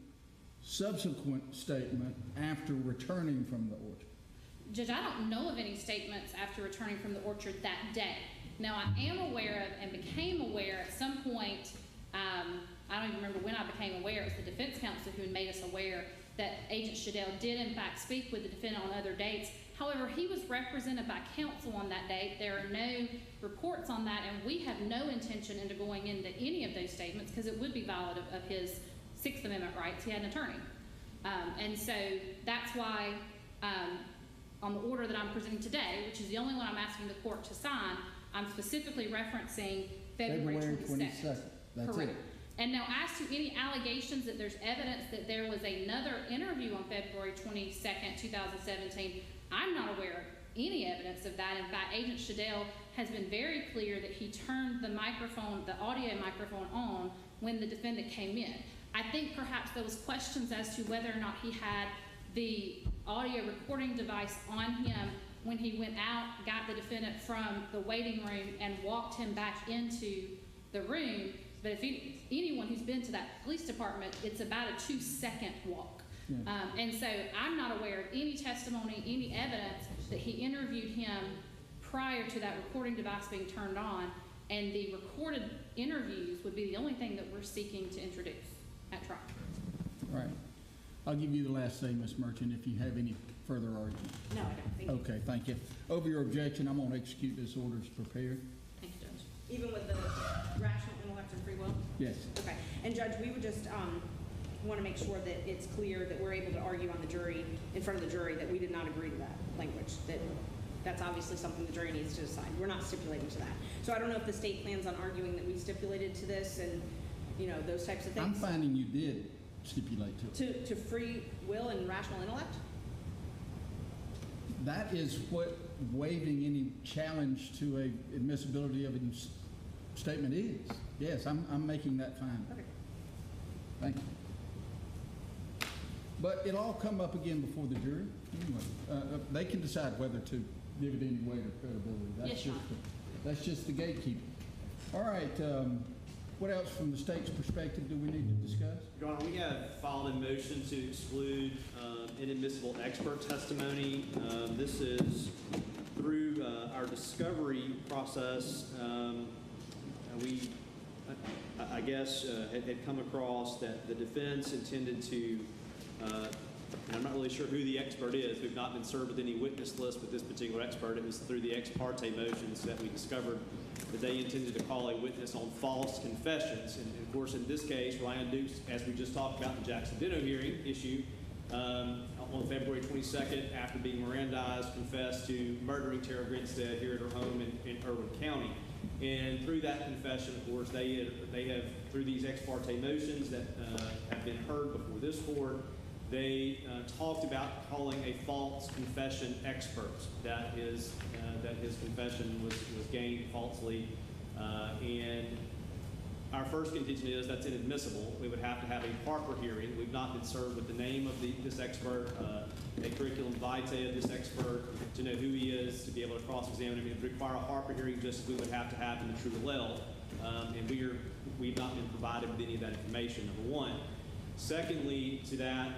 subsequent statement after returning from the orchard? Judge, I don't know of any statements after returning from the orchard that day. Now, I am aware of and became aware at some point, I don't even remember when I became aware, it was the defense counsel who had made us aware that Agent Shadell did in fact speak with the defendant on other dates. However, he was represented by counsel on that date. There are no reports on that, and we have no intention into going into any of those statements because it would be violative of his Sixth Amendment rights. He had an attorney. And so that's why on the order that I'm presenting today, which is the only one I'm asking the court to sign, I'm specifically referencing February 22nd. That's Correct. it. And now, as to any allegations that there's evidence that there was another interview on February 22nd, 2017, I'm not aware of any evidence of that. In fact, Agent Shadell has been very clear that he turned the microphone, the audio microphone on when the defendant came in. I think perhaps there was questions as to whether or not he had the audio recording device on him when he went out, got the defendant from the waiting room, and walked him back into the room. But if anyone who's been to that police department, it's about a 2-second walk. Yeah. And so I'm not aware of any testimony, any evidence that he interviewed him prior to that recording device being turned on, and the recorded interviews would be the only thing that we're seeking to introduce at trial. All right. I'll give you the last say, Ms. Merchant, if you have any further argument. No, I don't. Thank you. Okay, thank you. Over your objection, I'm going to execute this order as prepared. Thank you, Judge. Even with the rational intellect and free will? Yes. Okay. And Judge, we would just want to make sure that it's clear that we're able to argue on the jury, in front of the jury, that we did not agree to that language, that's obviously something the jury needs to decide. We're not stipulating to that. So I don't know if the state plans on arguing that we stipulated to this and, those types of things. I'm finding you did stipulate to it. To free will and rational intellect? That is what waiving any challenge to a admissibility of a statement is. Yes, I'm making that finding. Okay. Thank you. But it'll all come up again before the jury. Anyway, they can decide whether to give it any weight or credibility. Yes, Your Honor. That's just the gatekeeper. All right. What else from the state's perspective do we need to discuss? Your Honor, we have filed a motion to exclude inadmissible expert testimony. This is through our discovery process. I guess, had come across that the defense intended to, and I'm not really sure who the expert is. We've not been served with any witness list with this particular expert. It was through the ex parte motions that we discovered that they intended to call a witness on false confessions. And of course, in this case, Ryan Dukes, as we just talked about in the Jackson Ditto hearing issue, on February 22nd, after being Mirandized, confessed to murdering Tara Grinstead here at her home in Irwin County. And through that confession, of course, they have, through these ex parte motions that have been heard before this court, they talked about calling a false confession expert, that his confession was gained falsely. And our first contention is that's inadmissible. We would have to have a Harper hearing. We've not been served with the name of this expert, a curriculum vitae of this expert, to know who he is, to be able to cross-examine him. It would require a Harper hearing just as we would have to have in the Trudell. And we've not been provided with any of that information, number one. Secondly, to that,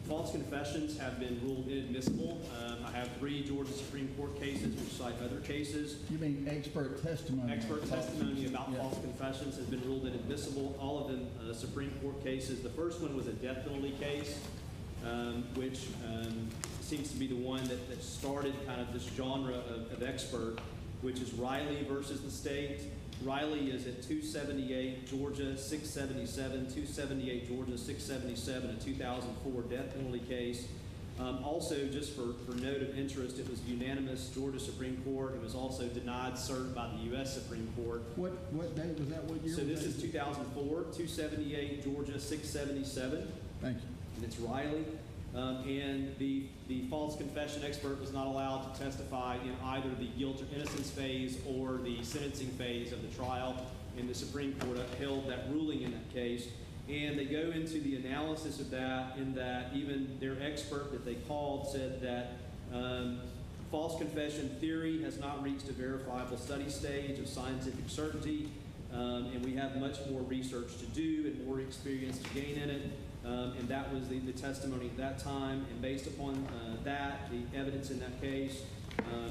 false confessions have been ruled inadmissible. I have 3 Georgia Supreme Court cases which cite other cases. You mean expert testimony? Expert testimony about false confessions has been ruled inadmissible. All of them Supreme Court cases. The first one was a death penalty case, which seems to be the one that started kind of this genre of expert, which is Riley versus the state. Riley is at 278 Georgia 677, 278 Georgia 677, a 2004 death penalty case. Also, just for note of interest, it was unanimous Georgia Supreme Court. It was also denied cert by the U.S. Supreme Court. What date was that? What year? So this is 2004, 278 Georgia 677. Thank you. And it's Riley. And the false confession expert was not allowed to testify in either the guilt or innocence phase or the sentencing phase of the trial, and the Supreme Court upheld that ruling in that case. And they go into the analysis of that in that even their expert that they called said that false confession theory has not reached a verifiable study stage of scientific certainty, and we have much more research to do and more experience to gain in it. And that was the testimony at that time. And based upon that, the evidence in that case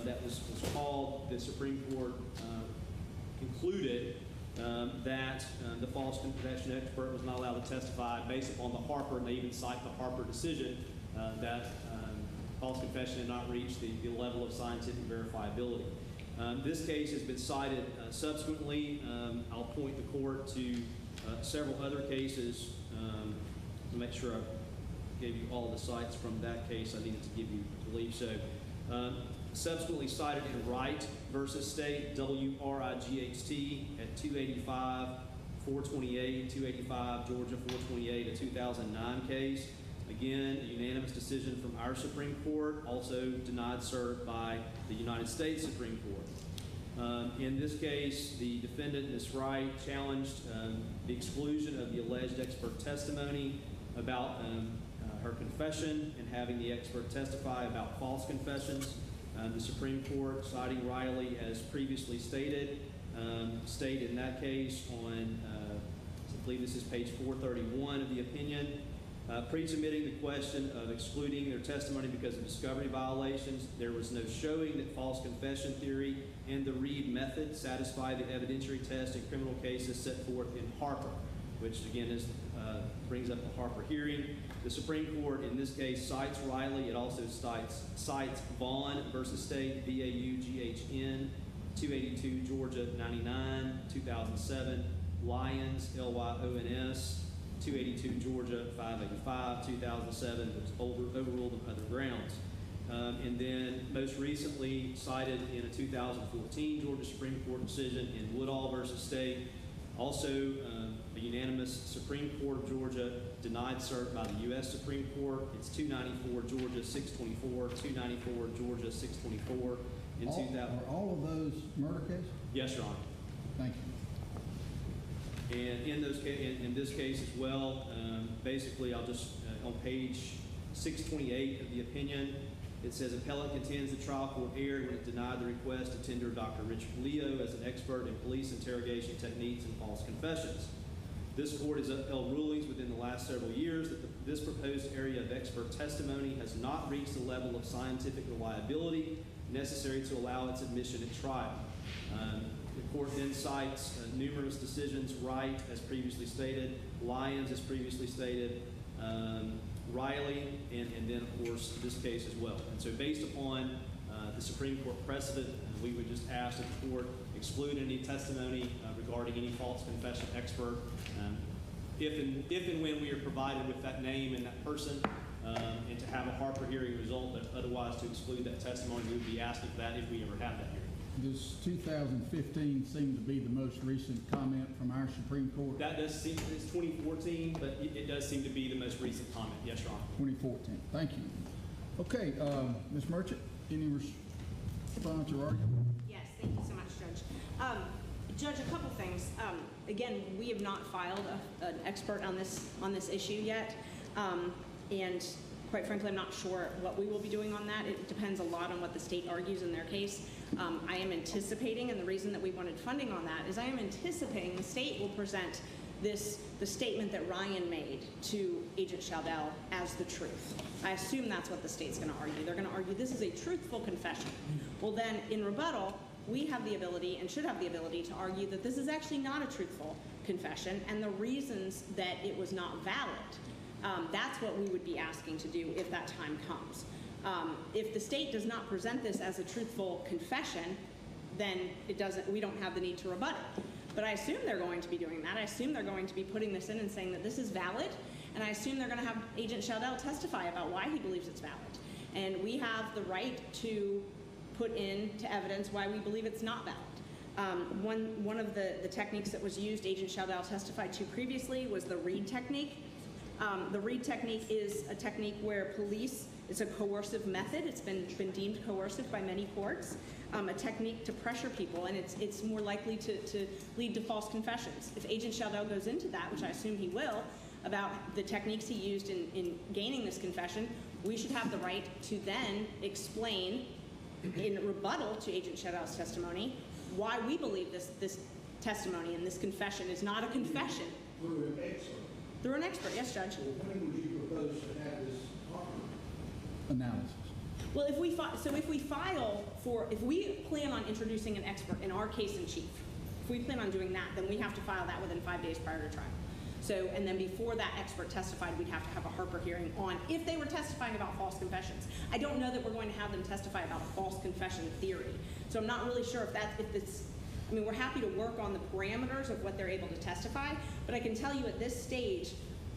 that was called, the Supreme Court concluded that the false confession expert was not allowed to testify based upon the Harper, and they even cite the Harper decision that false confession had not reached the level of scientific verifiability. This case has been cited subsequently. I'll point the court to several other cases to make sure I gave you all the cites from that case I needed to give you, I believe so. Subsequently cited in Wright versus State, W-R-I-G-H-T at 285, 428, 285, Georgia 428, a 2009 case. Again, a unanimous decision from our Supreme Court, also denied cert by the United States Supreme Court. In this case, the defendant, Ms. Wright, challenged the exclusion of the alleged expert testimony about her confession and having the expert testify about false confessions. The Supreme Court, citing Riley as previously stated, stated in that case on, I believe this is page 431 of the opinion, pre-submitting the question of excluding their testimony because of discovery violations, there was no showing that false confession theory and the Reed method satisfy the evidentiary test in criminal cases set forth in Harper, which again is, brings up the Harper hearing. The Supreme Court in this case cites Riley. It also cites Vaughn versus State, V-A-U-G-H-N, 282 Georgia 99, 2007, Lyons, L-Y-O-N-S, 282 Georgia 585, 2007, was overruled on other grounds. And then most recently cited in a 2014 Georgia Supreme Court decision in Woodall versus State, also a unanimous Supreme Court of Georgia denied cert by the U.S. Supreme Court. It's 294 Georgia 624, 294 Georgia 624 in 2000. Are all of those murder cases? Yes, Your Honor. Thank you. And in this case as well, basically I'll just, on page 628 of the opinion, it says appellant contends the trial court erred when it denied the request to tender Dr. Richard Leo as an expert in police interrogation techniques and false confessions. This court has upheld rulings within the last several years that this proposed area of expert testimony has not reached the level of scientific reliability necessary to allow its admission at trial. The court then cites numerous decisions, Wright, as previously stated, Lyons, as previously stated, Riley, and then, of course, this case as well. And so based upon the Supreme Court precedent, we would just ask that the court exclude any testimony regarding any false confession expert. If and when we are provided with that name and that person, and to have a Harper hearing result, but otherwise to exclude that testimony, we would be asking for that if we ever have that hearing. Does 2015 seem to be the most recent comment from our Supreme Court? That does seem, it's 2014, but it does seem to be the most recent comment. Yes, Your Honor. 2014. Thank you. Okay, Ms. Merchant, any response or argument? Yes, thank you so much, Judge. Judge, a couple things. Again, we have not filed an expert on this issue yet, and quite frankly, I'm not sure what we will be doing on that. It depends a lot on what the state argues in their case. I am anticipating, and the reason that we wanted funding on that is I am anticipating the state will present the statement that Ryan made to Agent Schwalls as the truth. I assume that's what the state's going to argue. They're going to argue this is a truthful confession. Well, then in rebuttal, we have the ability and should have the ability to argue that this is actually not a truthful confession and the reasons that it was not valid. That's what we would be asking to do if that time comes. If the state does not present this as a truthful confession, then we don't have the need to rebut it. But I assume they're going to be doing that. I assume they're going to be putting this in and saying that this is valid, and I assume they're going to have Agent Schwalls testify about why he believes it's valid. And we have the right to put into evidence why we believe it's not valid. One of the techniques that was used, Agent Schwalls testified to previously, was the Reed technique. The Reed technique is a technique where police, it's a coercive method. It's been deemed coercive by many courts. A technique to pressure people, and it's more likely to lead to false confessions. If Agent Schwalls goes into that, which I assume he will, about the techniques he used in gaining this confession, we should have the right to then explain in rebuttal to Agent Schwalls' testimony why we believe this testimony and this confession is not a confession. Through an expert. Through an expert, yes, Judge. Well, when would you propose to have this analysis? Well, if we plan on introducing an expert in our case in chief, if we plan on doing that, then we have to file that within 5 days prior to trial. So, and then before that expert testified, we'd have to have a Harper hearing on if they were testifying about false confessions. I don't know that we're going to have them testify about a false confession theory. So I'm not really sure if it's, I mean, we're happy to work on the parameters of what they're able to testify, but I can tell you at this stage,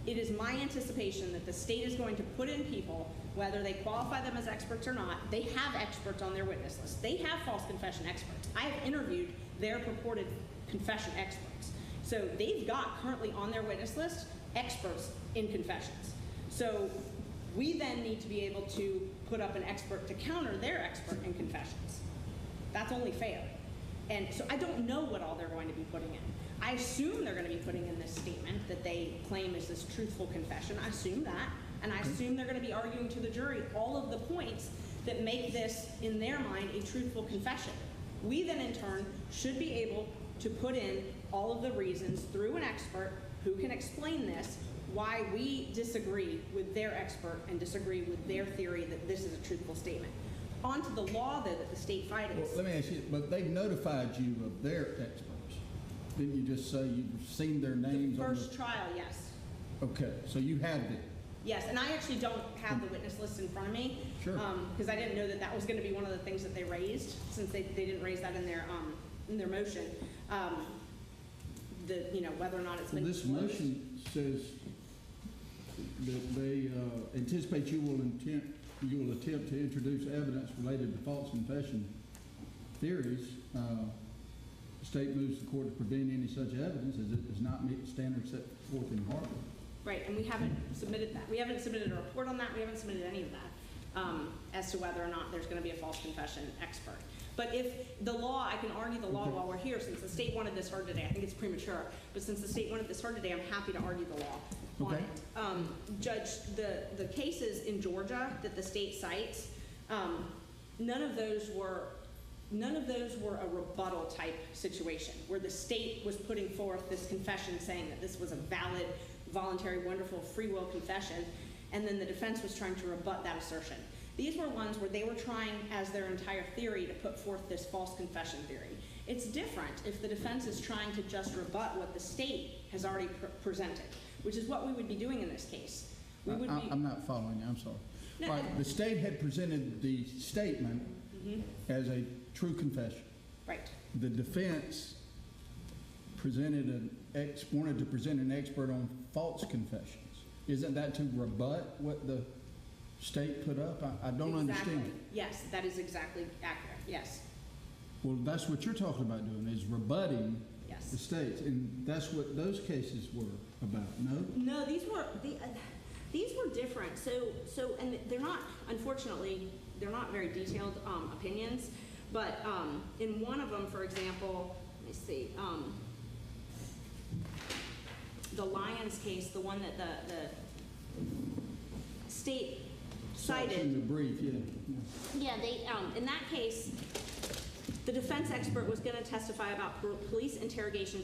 it is my anticipation that the state is going to put in people, whether they qualify them as experts or not. They have experts on their witness list. They have false confession experts. I have interviewed their purported confession experts. So they've got currently on their witness list experts in confessions. So we then need to be able to put up an expert to counter their expert in confessions. That's only fair. And so I don't know what all they're going to be putting in. I assume they're going to be putting in this statement that they claim is this truthful confession. I assume that. And I assume they're going to be arguing to the jury all of the points that make this, in their mind, a truthful confession. We then, in turn, should be able to put in all of the reasons through an expert who can explain this, why we disagree with their expert and disagree with their theory that this is a truthful statement. On to the law, though, that the state fights. Well, let me ask you, but they've notified you of their experts. Didn't you just say you've seen their names The on first trial, yes. Okay, so you have them. Yes, and I actually don't have the witness list in front of me. Sure. Because I didn't know that that was going to be one of the things that they raised, since they didn't raise that in their motion. Whether or not it's Well, been this disclosed. motion says that they anticipate you will attempt to introduce evidence related to false confession theories. The state moves the court to prevent any such evidence as it does not meet the standards set forth in Harper. Right, and we haven't submitted that. We haven't submitted a report on that. We haven't submitted any of that as to whether or not there's going to be a false confession expert. But if the law, I can argue the law while we're here, since the state wanted this heard today. I think it's premature, but since the state wanted this heard today, I'm happy to argue the law on it. Judge, the cases in Georgia that the state cites, none of those were a rebuttal type situation where the state was putting forth this confession saying that this was a valid, voluntary, wonderful, free will confession, and then the defense was trying to rebut that assertion. These were ones where they were trying, as their entire theory, to put forth this false confession theory. It's different if the defense is trying to just rebut what the state has already presented, which is what we would be doing in this case. I'm not following you, I'm sorry. No, All right, the state had presented the statement as a true confession. Right. The defense wanted to present an expert on false confessions. Isn't that to rebut what the state put up? I don't understand. Yes, that is exactly accurate. Yes. Well, that's what you're talking about doing, is rebutting Yes. the states, and that's what those cases were about, no? No, these were different. So, and they're not, unfortunately, they're not very detailed opinions. But in one of them, for example, let me see, the Lyons case, the one that the state cited. In the brief, yeah. Yeah, they in that case, the defense expert was going to testify about police interrogation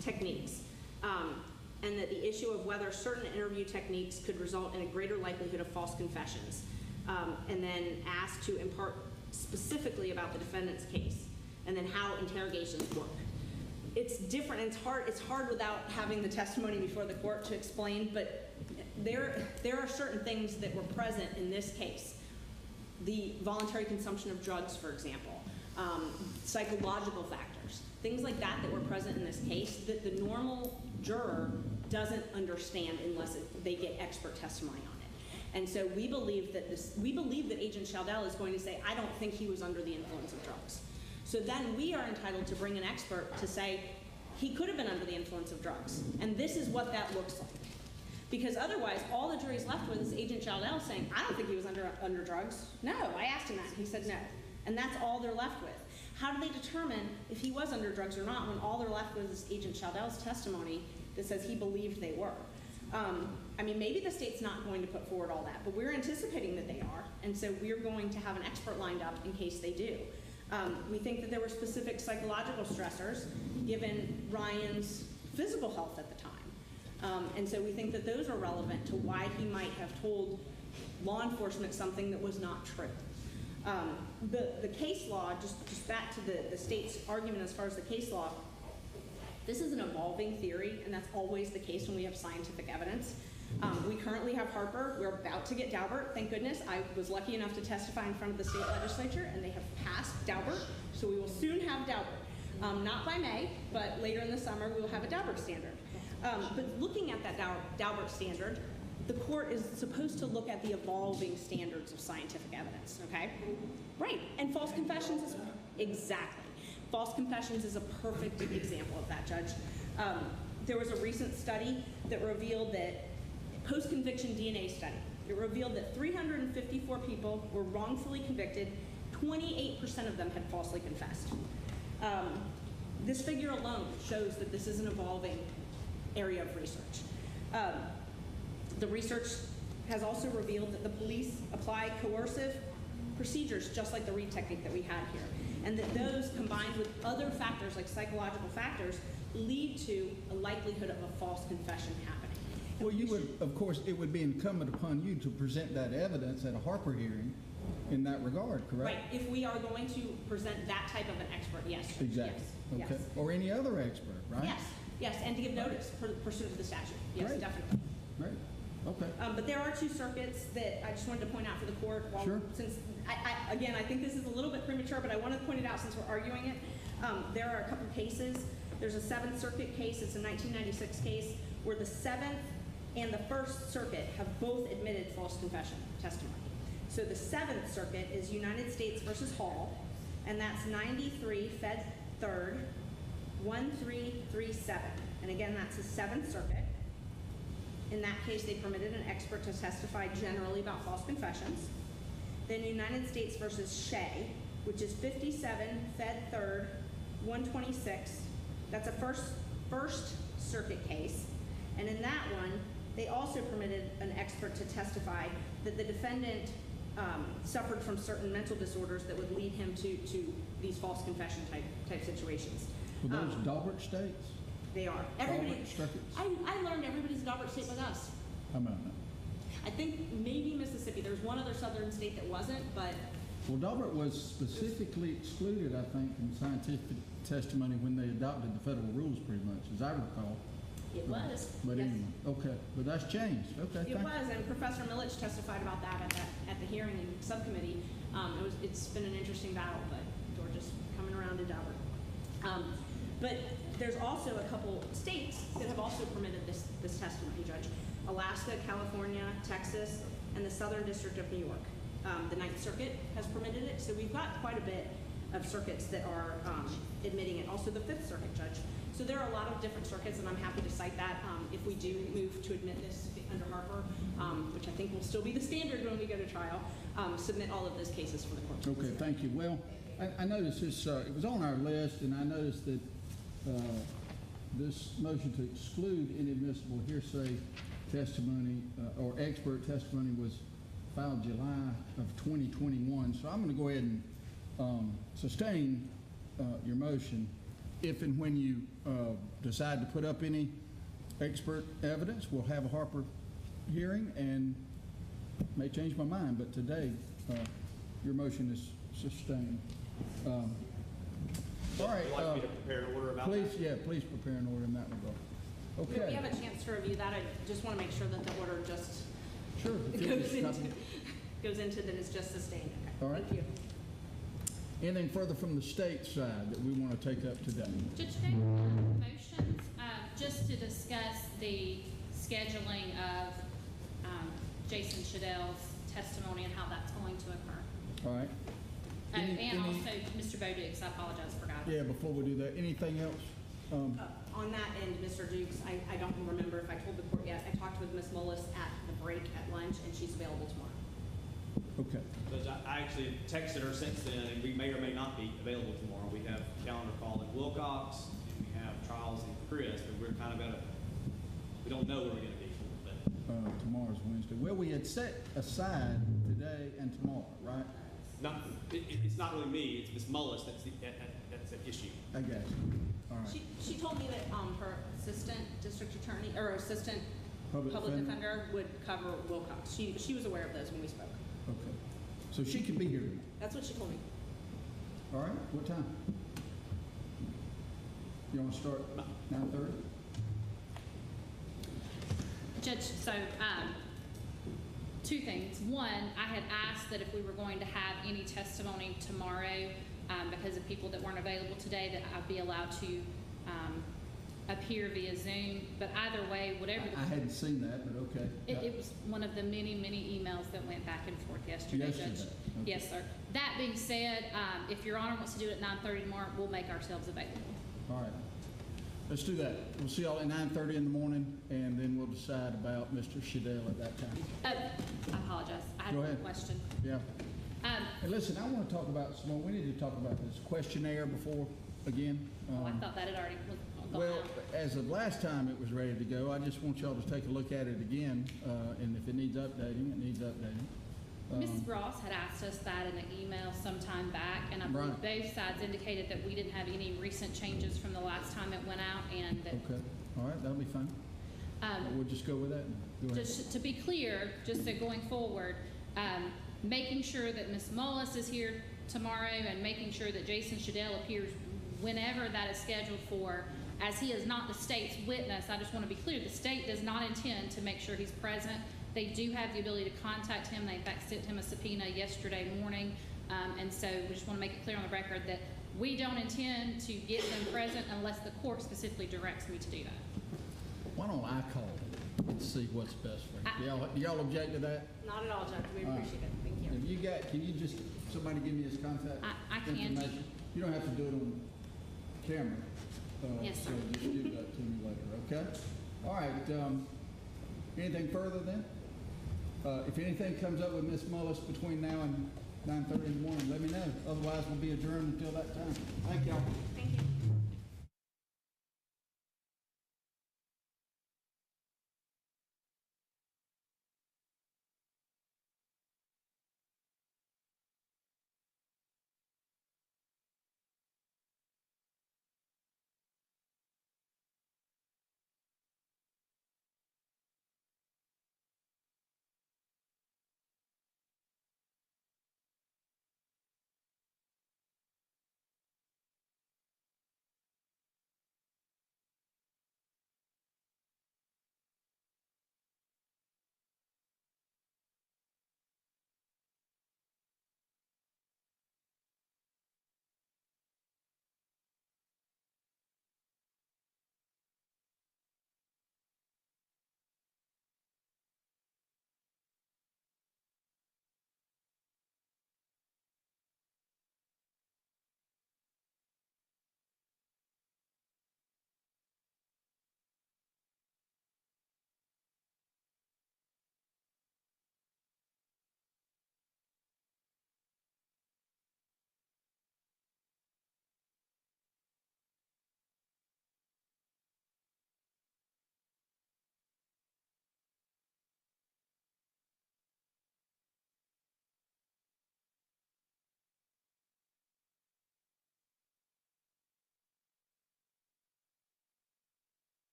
techniques, and that the issue of whether certain interview techniques could result in a greater likelihood of false confessions, and then asked to impart specifically about the defendant's case, and then how interrogations work. It's different, and it's hard without having the testimony before the court to explain, but there are certain things that were present in this case. The voluntary consumption of drugs, for example, psychological factors, things like that were present in this case that the normal juror doesn't understand unless they get expert testimony on it. And so we believe that Agent Schaldell is going to say, I don't think he was under the influence of drugs. So then we are entitled to bring an expert to say, he could have been under the influence of drugs, and this is what that looks like. Because otherwise, all the jury's left with is Agent Schaldell saying, I don't think he was under drugs. No, I asked him that, he said no. And that's all they're left with. How do they determine if he was under drugs or not when all they're left with is Agent Schaldell's testimony that says he believed they were? I mean, maybe the state's not going to put forward all that, but we're anticipating that they are, and so we're going to have an expert lined up in case they do. We think that there were specific psychological stressors given Ryan's physical health at the time. And so we think that those are relevant to why he might have told law enforcement something that was not true. The case law, just back to the state's argument as far as the case law, this is an evolving theory, and that's always the case when we have scientific evidence. We currently have Harper. We're about to get Daubert, thank goodness. I was lucky enough to testify in front of the state legislature, and they have passed Daubert, so we will soon have Daubert. Not by May, but later in the summer we will have a Daubert standard. But looking at that Daubert standard, the court is supposed to look at the evolving standards of scientific evidence, okay? Right, and false confessions is, exactly. False confessions is a perfect example of that, Judge. There was a recent study that revealed that, post-conviction DNA study, it revealed that 354 people were wrongfully convicted, 28% of them had falsely confessed. This figure alone shows that this is an evolving area of research. The research has also revealed that the police apply coercive procedures just like the Reed technique that we had here, and that those combined with other factors like psychological factors lead to a likelihood of a false confession happening. And Well, you would, of course, it would be incumbent upon you to present that evidence at a Harper hearing in that regard, correct? Right, if we are going to present that type of an expert, yes. Exactly. Yes, Okay. yes. Or any other expert, right? Yes, yes, and to give notice for pursuit of the statute, yes, Great. definitely. Right. Okay. But there are two circuits that I just wanted to point out for the court. Sure. Since, again, I think this is a little bit premature, but I wanted to point it out since we're arguing it. There are a couple cases. There's a Seventh Circuit case, it's a 1996 case, where the Seventh and the First Circuit have both admitted false confession testimony. So the Seventh Circuit is United States versus Hall, and that's 93 Fed 3rd, 1337. And again, that's the Seventh Circuit. In that case, they permitted an expert to testify generally about false confessions. Then United States versus Shea, which is 57 Fed 3rd, 126. That's a first circuit case. And in that one, they also permitted an expert to testify that the defendant suffered from certain mental disorders that would lead him to these false confession type situations. Were those Daubert states? They are. Everybody. Daubert circuits? I learned everybody's Daubert state with us. How about that? I think maybe Mississippi. There's one other southern state that wasn't, but Well, Daubert was specifically excluded, I think, from scientific testimony when they adopted the federal rules, pretty much, as I recall. it was. But Yes. anyway, okay, but that's changed. Okay, It thank you. was, and Professor Milich testified about that at the hearing in subcommittee. It's been an interesting battle, but Georgia's coming around to Daubert. But there's also a couple states that have also permitted this testimony, Judge. Alaska, California, Texas, and the Southern District of New York. The Ninth Circuit has permitted it, so we've got quite a bit of circuits that are admitting it. Also the Fifth Circuit, Judge. So there are a lot of different circuits, and I'm happy to cite that if we do move to admit this under Harper, which I think will still be the standard when we go to trial, submit all of those cases for the court. Okay, thank you. Well, I noticed this, it was on our list, and I noticed that this motion to exclude inadmissible hearsay testimony or expert testimony was filed July of 2021. So I'm going to go ahead and sustain your motion. If and when you decide to put up any expert evidence, we'll have a Harper hearing and may change my mind, but today your motion is sustained. All right. Would you like me to prepare an order about please, that? Yeah, please prepare an order in that regard. We Okay. have a chance to review that. I just want to make sure that the order just Sure. if you'll just copy- goes into that it's just sustained. Okay. All right. Thank you. Anything further from the state side that we want to take up today? Judge, motions, just to discuss the scheduling of Jason Shadell's testimony and how that's going to occur. All right. And also Mr. Bowden, I apologize, forgot. Yeah, before we do that, anything else? On that end, Mr. Dukes, I don't remember if I told the court yet. I talked with Ms. Mullis at the break at lunch, and she's available tomorrow. Okay. Judge, I actually texted her since then, and we may or may not be available tomorrow. We have calendar call at Wilcox, and we have trials in Chris, but we're kind of we don't know where we're going to be. But Tomorrow's Wednesday. Well, we had set aside today and tomorrow, right? it's not really me, it's Ms. Mullis that's the issue. I got you. All right. She told me that her assistant district attorney, or assistant Public public defender? defender would cover Wilcox. She was aware of those when we spoke. Okay. So she can be here tonight. That's what she told me. All right. What time? You want to start 9:30? Judge, so, two things. One, I had asked that if we were going to have any testimony tomorrow, because of people that weren't available today, that I'd be allowed to appear via Zoom. But either way, whatever. I hadn't seen that, but okay. It was one of the many, many emails that went back and forth yesterday, Yesterday, Judge. okay. Yes, sir. That being said, if Your Honor wants to do it at 9:30 tomorrow, we'll make ourselves available. All right. Let's do that. We'll see y'all at 9:30 in the morning, and then we'll decide about Mr. Shadell at that time. I apologize. I had Go one ahead. question. Yeah. And listen, I want to talk about, Simone, we need to talk about this questionnaire before again. Oh, I thought that had already gone Well, out. as of last time it was ready to go, I just want y'all to take a look at it again, and if it needs updating, it needs updating. Mrs. Ross had asked us that in an email sometime back, and I believe Right. both sides indicated that we didn't have any recent changes from the last time it went out, and that, Okay, all right, that'll be fine. We'll just go with that. Go ahead. just to be clear, just so going forward, making sure that Ms. Mullis is here tomorrow and making sure that Jason Shadell appears whenever that is scheduled for, as he is not the state's witness. I just want to be clear, the state does not intend to make sure he's present. They do have the ability to contact him. They in fact sent him a subpoena yesterday morning. And so we just want to make it clear on the record that we don't intend to get them present unless the court specifically directs me to do that. Why don't I call and see what's best for you? Do y'all object to that? Not at all, Judge, we All right. appreciate it, thank you. Have you got, can you just, somebody give me his contact I can. information? You don't have to do it on camera. Yes, sir. So just give that to me later, okay? All right, anything further then? If anything comes up with Ms. Mullis between now and 9:30 in the morning, let me know. Otherwise, we'll be adjourned until that time. Thank y'all.